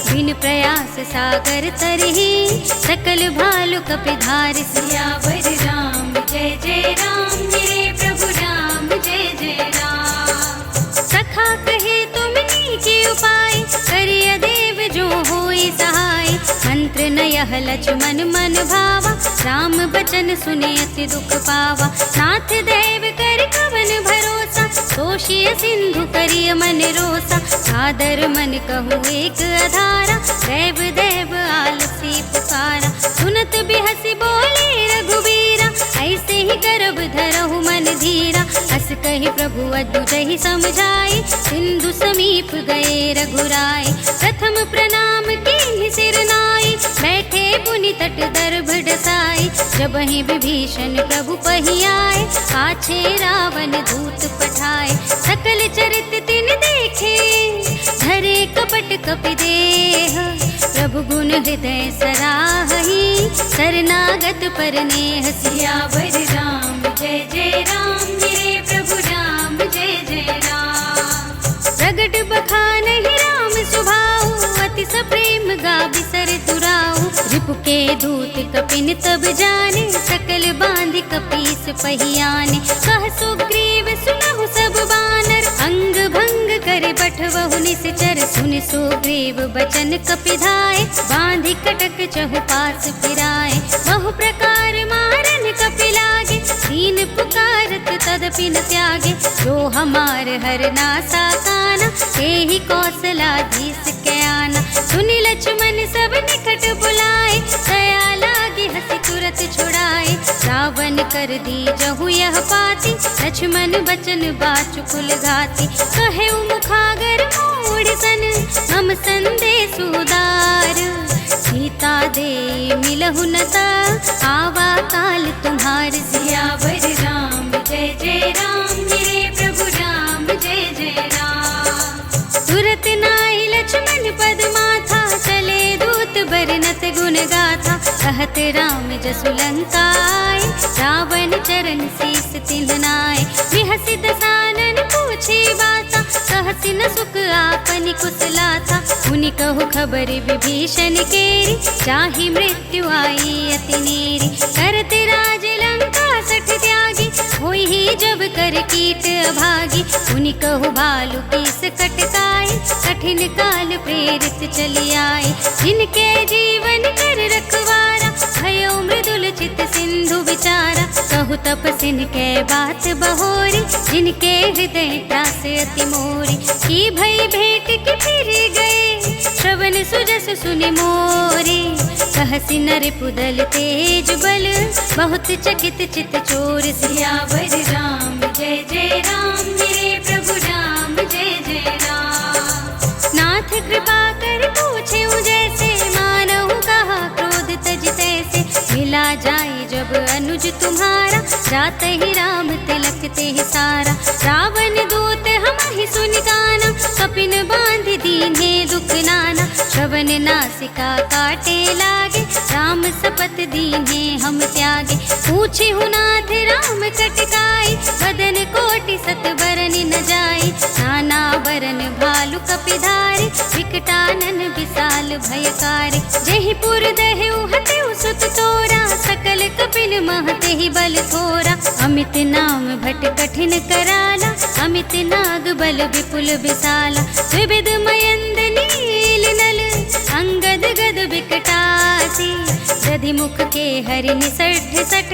बिन प्रयास सागर तरहि, सकल भालु कपिधार। सियावर राम जय जय राम, मेरे प्रभु राम जय जय राम। सखा कहे तुम नीके उपाय, करिय देव जो होई सहाय। मंत्र नयह लक्ष्मण मन भावा, राम बचन सुने अति दुख पावा। नाथ देव कर कवन भरोसा, तोषिय सिंधु करिय मन रोसा। सादर मन कहु एक अधारा, देव देव आलसी पुकारा। सुनत बिहसी बोले रघुबीरा, ऐसे ही करब धरहु मन धीरा। अस कहि प्रभु अद्भुतहि समझाई, सिंधु समीप गए रघुराई। प्रथम प्रणाम कीन्हि सिर नाई, बैठे पुनि तट दर्भ डसाई। जबहि विभीषण प्रभु पहि आए, पाछे रावण दूत पठाए। सकल चरित तिन देखे, धरे कपट कपि देह। प्रभु गुण हृदय सराहहि, शरणागत पर नेह। सियावर राम जय जय राम, मेरे प्रभु राम जय जय राम। प्रगट बखानहि राम सुभाऊ, अति सप्रेम गा बिसर तुराऊ। रिपु के दूत कपिन तब जाने, सकल बांधि कपीस पहियाने। कह सुग्रीव सुनहु सब बानर, अंग भंग करे बठवहु निश्चर। सुनि सुग्रीव बचन कपिधाय, बांधि कटक चहु पास फिराए। बहु प्रकार मारन कपि लागे, दीन पुकारत तदपि न त्यागे। जो हमार हर नासा काना, तेहि कौशलाधीश के आना। सुनि लक्ष्मण सब निकट बुलाए, दया लागी हंसी तुरत छुड़ाए। रावण कर दी जहु यह पाती, लक्ष्मण बचन बाचुकुल घाती। कहे मुखागर मोड़ सन, हम संदेश उदार। सीता दे मिलहु न ता, आवा काल तुम्हार सियावर राम जय जय राम, मेरे प्रभु राम जय जय राम। तुरत नाई लक्ष्मण पद माथा, चले दूत बरनत गुण गाथा, कहत राम जसु लंका आए, रावण चरण शीस तिन्हनाए। बिहसि दसानन पूछे बाता, कहसि न सुख आपनि कुशलाता, मुनि कहु खबर विभीषण केरी, चाहि मृत्यु आई अति नेरी। करत राज लंका सठ त्यागी, होई ही जब कर कीट अभागी। मुनि कहु भालु पीस कटकाई, कठिन काल प्रेरित चली आए। जिनके जीवन कर रखवारा, भयो मृदुल चित सिंधु विचारा। कहु तपसिन के बात बहोरी, जिनके हृदय त्रास अति मोरी। की भई भेंट की फिर गए, श्रवण सुजस सुनि मोरे। कहसि नर पुदल तेज बल, बहुत चकित चित चोर। सियावर राम जय जय राम, मेरे प्रभु राम जय जय राम। नाथ कृपा कर पूछे जैसे, मानहु कहा क्रोध तज तैसे। मिला जाए जब अनुज तुम्हारा, जाते ही राम तिलक ते ही सारा। रावण दूत हमहि सुनि गाना, कपिन बांध दीन्हे दुख नाना। श्रवण नासिका काटे लागे, राम सपत दीन्हे हम त्यागे। पूछे नाथ राम कटकाई, बदन कोटि सत बरन न जाए। नाना बरन भालु कपिधारी, विकटानन विशाल भयकारी। जहि पुर दहेउ हतेउ सुत तोरा, सकल कपिन महते ही बल थोरा। अमित नाम भट कठिन कराला, अमित नाग बल विपुल विशाला। विविध मयंद नील नल, अंगद गद विकटासी। दधि मुख के हरि निसठ सठ,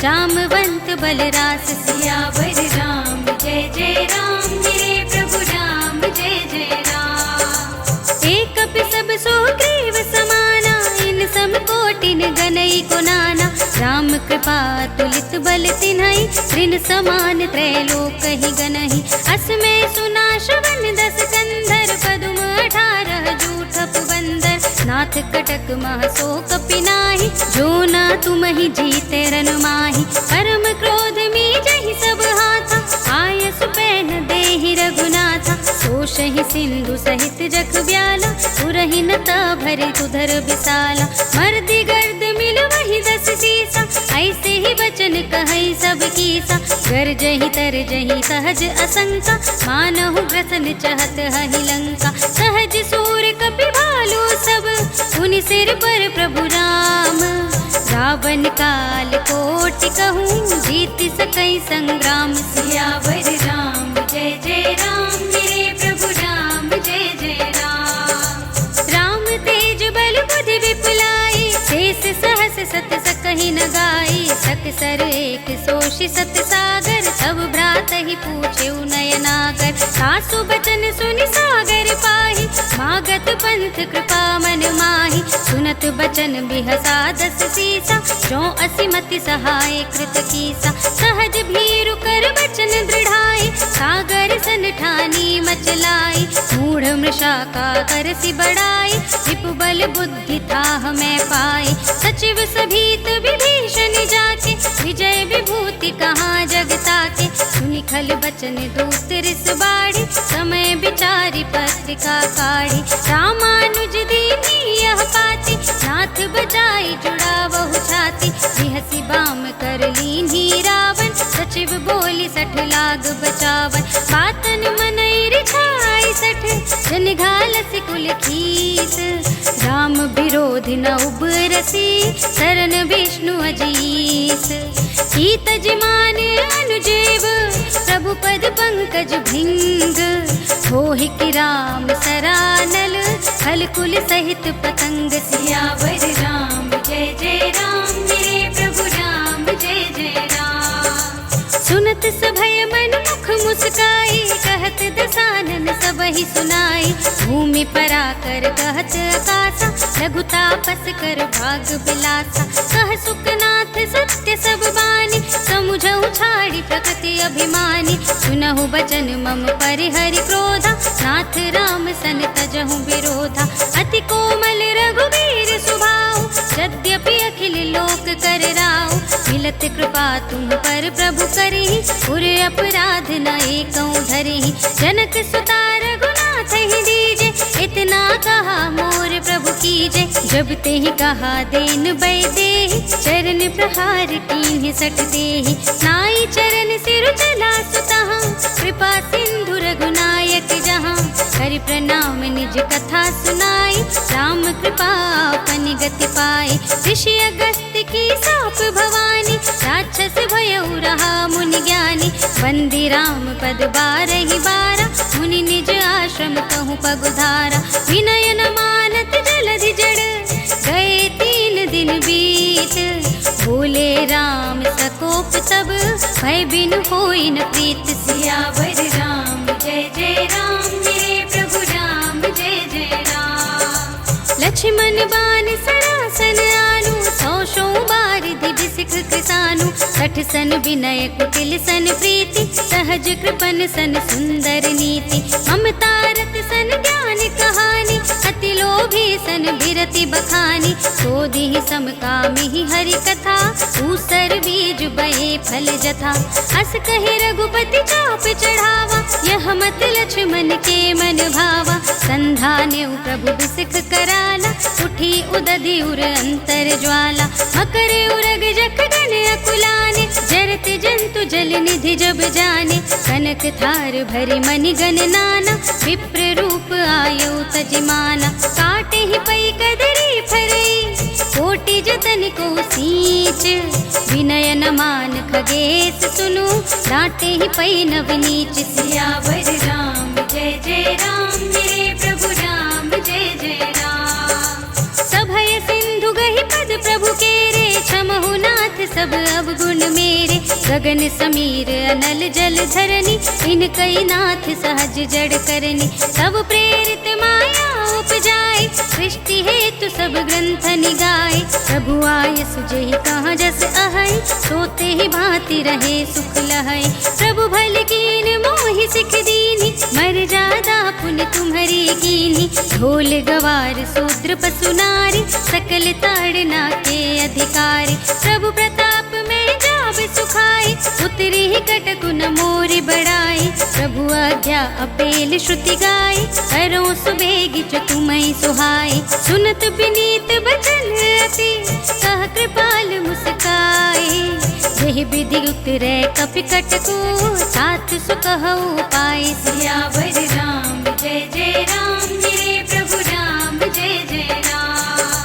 जामवंत बलरास। सियावर राम जय जय राम, मेरे प्रभु राम जय जय राम। एक कपि सब सुग्रीव समाना, इन सम कोटिन गनई को नाना। राम कृपा तुलित बल तिन्हई, ऋण समान त्रैलोक ही गनहि। असमय सुना श्रवण दस कंधर, पदुम 18 जूठप बंदर। नाथ कटक मह सो कपि नाही, जो ना तुम ही जीते रन माही। परम क्रोध मीजहि सब हाथा, आय सुपैन देहि रघुनाथा। तोषहि सिंधु सहित जख ब्याला, पुरहि न ता भरि तुधर विशाला। मर्दि गर्द मिल वही 10 सीसा, ऐसे ही बचन कहै सब कीसा। गरजहि तरजहि सहज असंका, मानहु ग्रसन चहत हहि लंका। सहज सूर कपि भालु सब, पुनि सिर पर प्रभु राम। रावण काल कोटि कहूँ, जीत सकै संग्राम। सियावर राम जय जय राम, मेरे प्रभु राम जय जय राम। राम तेज बल बुद्धि विपुलाई, शेष सहस सत सकहि न गाई। सकसर एक सोषि सत सागर, सब भ्रात ही पूछे नयनागर। सासु बचन सुनि सागर पाहि, मागत पंथ कृपा मन माहि। सुनत बचन बिहसा 10 सीसा, जो असिमति सहाय कृत कीसा। सहज भीरु कर बचन दृढ़ाई, सागर सन ठानी मचलाई। मूढ़ मृषा का करसि बड़ाई, विपु बल बुद्धि थाह मैं पाई। सचिव सभीत विभीषण जाके, विजय विभूति कहाँ जगता के। सुनि खल बचन दूत रिस बाड़ी, समय विचारी पत्रिका काढ़ी। रामानुज दीनी यह पाती, नाथ बजाई जुड़ा बहु छाती। बिहसि बाम कर लीन्ही रावण, सचिव बोली 60 लाग बचावन। बातन मनई रिझाई 60, जन घालसि कुल खीस। राम विरोधि न उबरसी, शरण विष्णु अजीस। कीतज मान अनुजेव, प्रभु पद पंकज भिंग। होहि कि राम सरानल, खल कुल सहित पतंग। सियावर राम जय जय राम, मेरे प्रभु राम जय जय राम। सुनत सभय मन मुख मुस्काई, कहत दसानन सबहि सुनाई। भूमि पराकर कहत आकाशा, लघु तापस कर भाग बिलासा। कह सुखनाथ सत्य सब बानी, समुझऊ छाड़ी प्रकृति अभिमानी। सुनहु बचन मम परिहरि क्रोधा, नाथ राम सन तजहु विरोधा। अति कोमल रघुवीर सुभाऊ, कर राव। मिलत कृपा तुम पर प्रभु करहि, उर अपराध न एकौ धरहि। जनक सुता रघुनाथ ही दीजे, इतना कहा मोर प्रभु कीजे। जब ते ही कहा देन बै देहि, चरण प्रहार कीन्हि सठ देहि। नाई चरण सिर चला सुतहाँ, कृपा सिंधु रघुनायक जहाँ। करि प्रणाम निज कथा सुनाई, राम कृपा अपनि गति पाई। ऋषि अगस्त्य की साप भवानी, राक्षस भयउ रहा मुनि ज्ञानी। वंदी राम पद बारहि बारा, मुनि निज आश्रम कहूँ पगुधारा। विनय न मानत जलधि जड़, गए 3 दिन बीत। बोले राम सकोप तब, भय बिनु होई न प्रीत। सियावर राम जय जय राम, मेरे प्रभु राम जय जय राम। लक्ष्मण बान सरासन आनु, 100 बारिधि बिसिख कृसानु। 60 सन विनय कुटिल सन प्रीति, सहज कृपन सन सुंदर नीति। ममता रत सन ज्ञान कहानी, अति लोभी सन बिरति बखानी। क्रोधि सम कामिहि हरि कथा, ऊसर बीज बहे फल जथा। अस कहे रघुपति चाप चढ़ावा, यह मत लक्ष्मण के मन भावा। संधान्यु प्रभु बिसिख कराला, उठी उदधि उर अंतर ज्वाला। मकर उरग जख गण अकुलाने, जरत जंतु जल निधि जब जाने। कनक थार भरि मनि गण नाना, विप्र रूप आयु तजमाना। काटे ही पै कदरी फरई, कोटि जतन को सींच। विनय न मान खगेश सुनु, डांटे ही पै नव नीच। सियावर राम जय जय राम, मेरे प्रभु राम जय जय राम। सभय सिंधु गहि पद प्रभु केरे, क्षमहु नाथ सब अवगुण मेरे। गगन समीर अनल जल धरनी, इनकई नाथ सहज जड़ करनी। सब प्रेरित माया उपजाए, सृष्टि हेतु सब ग्रंथ निगाए। प्रभु आय सुजहि कहाँ जस अहै, सोते ही भांति रहे सुख लहै। प्रभु भल कीन मोहि सिख दीनी, मर्यादा पुनि तुम्हरी कीनी। ढोल गवार शूद्र पशु नारी, सकल ताड़ना के अधिकारी। प्रभु प्रताप में जाब सुखाई, उतरी ही कटकु न मोरि बढ़ाई। प्रभु आज्ञा अपेल श्रुति गाई, करो सुबेगी जो तुम्हें सुहाई। सुनत विनीत बचन अति, कह कृपाल मुस्काई। यही विधि उतरे कपि कटकु, साथ सुकहु पाई। सियावर राम जय जय राम, मेरे प्रभु राम जय जय राम।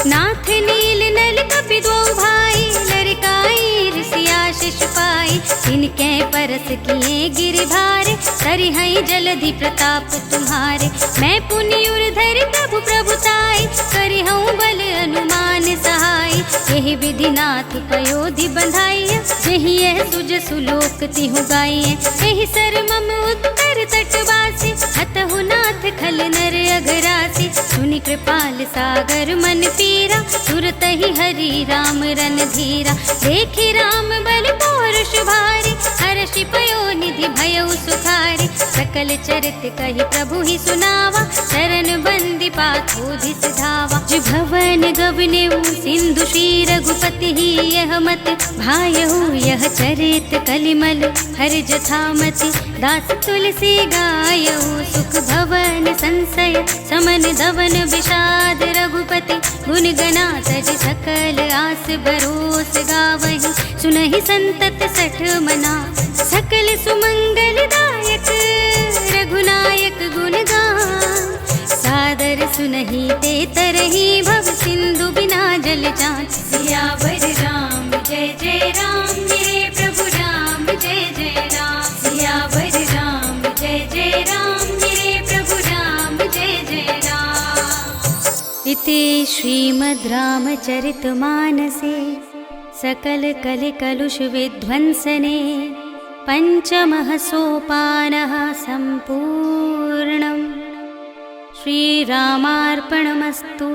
नाथ नील नल कपि दो भाई, लरिकाई ऋषि आशीष पाई। इनके परस किए गिरधारे, सरिहै जलधि प्रताप तुम्हारे। मैं पुनि उर्धर प्रभु प्रभुताई, करिहूँ बल अनुमान सहाय। यही विधि नाथ पयोधि बंधाइय, यही यह सुज सुलोक तिहु गाइय। यही सर मम उत्तर तटवासी, हतहु नाथ खल नर अघरासी। सुनि कृपाल सागर मन पीरा, तुरत ही हरि राम रन धीरा। देखि राम बल पौरुष भारी, हर्षि पयो निधि भयउ सुखारी। सकल चरित कहि प्रभु ही सुनावा, शरण बंदी पाथोधि सिधावा। भवन गवनेउ सिंधु श्री रघुपति ही, यह मत भायहु यह चरित कलिमल हर जथामति। दास तुलसी गायहु, सुख भवन संशय समन दवन विषाद। रघुपति गुण गना तज सकल आस बरोस गावहि। सुनहि संतत सठ मना, सकल सुमंगल दायक। रघुनायक गुण गान, सादर सुनहि ते तरहि। भव सिंधु बिना जल जाच। सियावर राम जय जय राम, मेरे प्रभु राम जय जय राम। सियावर राम जय जय राम, मेरे प्रभु राम जय जय राम। इति श्रीमद् रामचरितमानसे सकल कलि कलुष विध्वंसने, पंचमः सोपानः सम्पूर्णम्। श्रीरामार्पणमस्तु।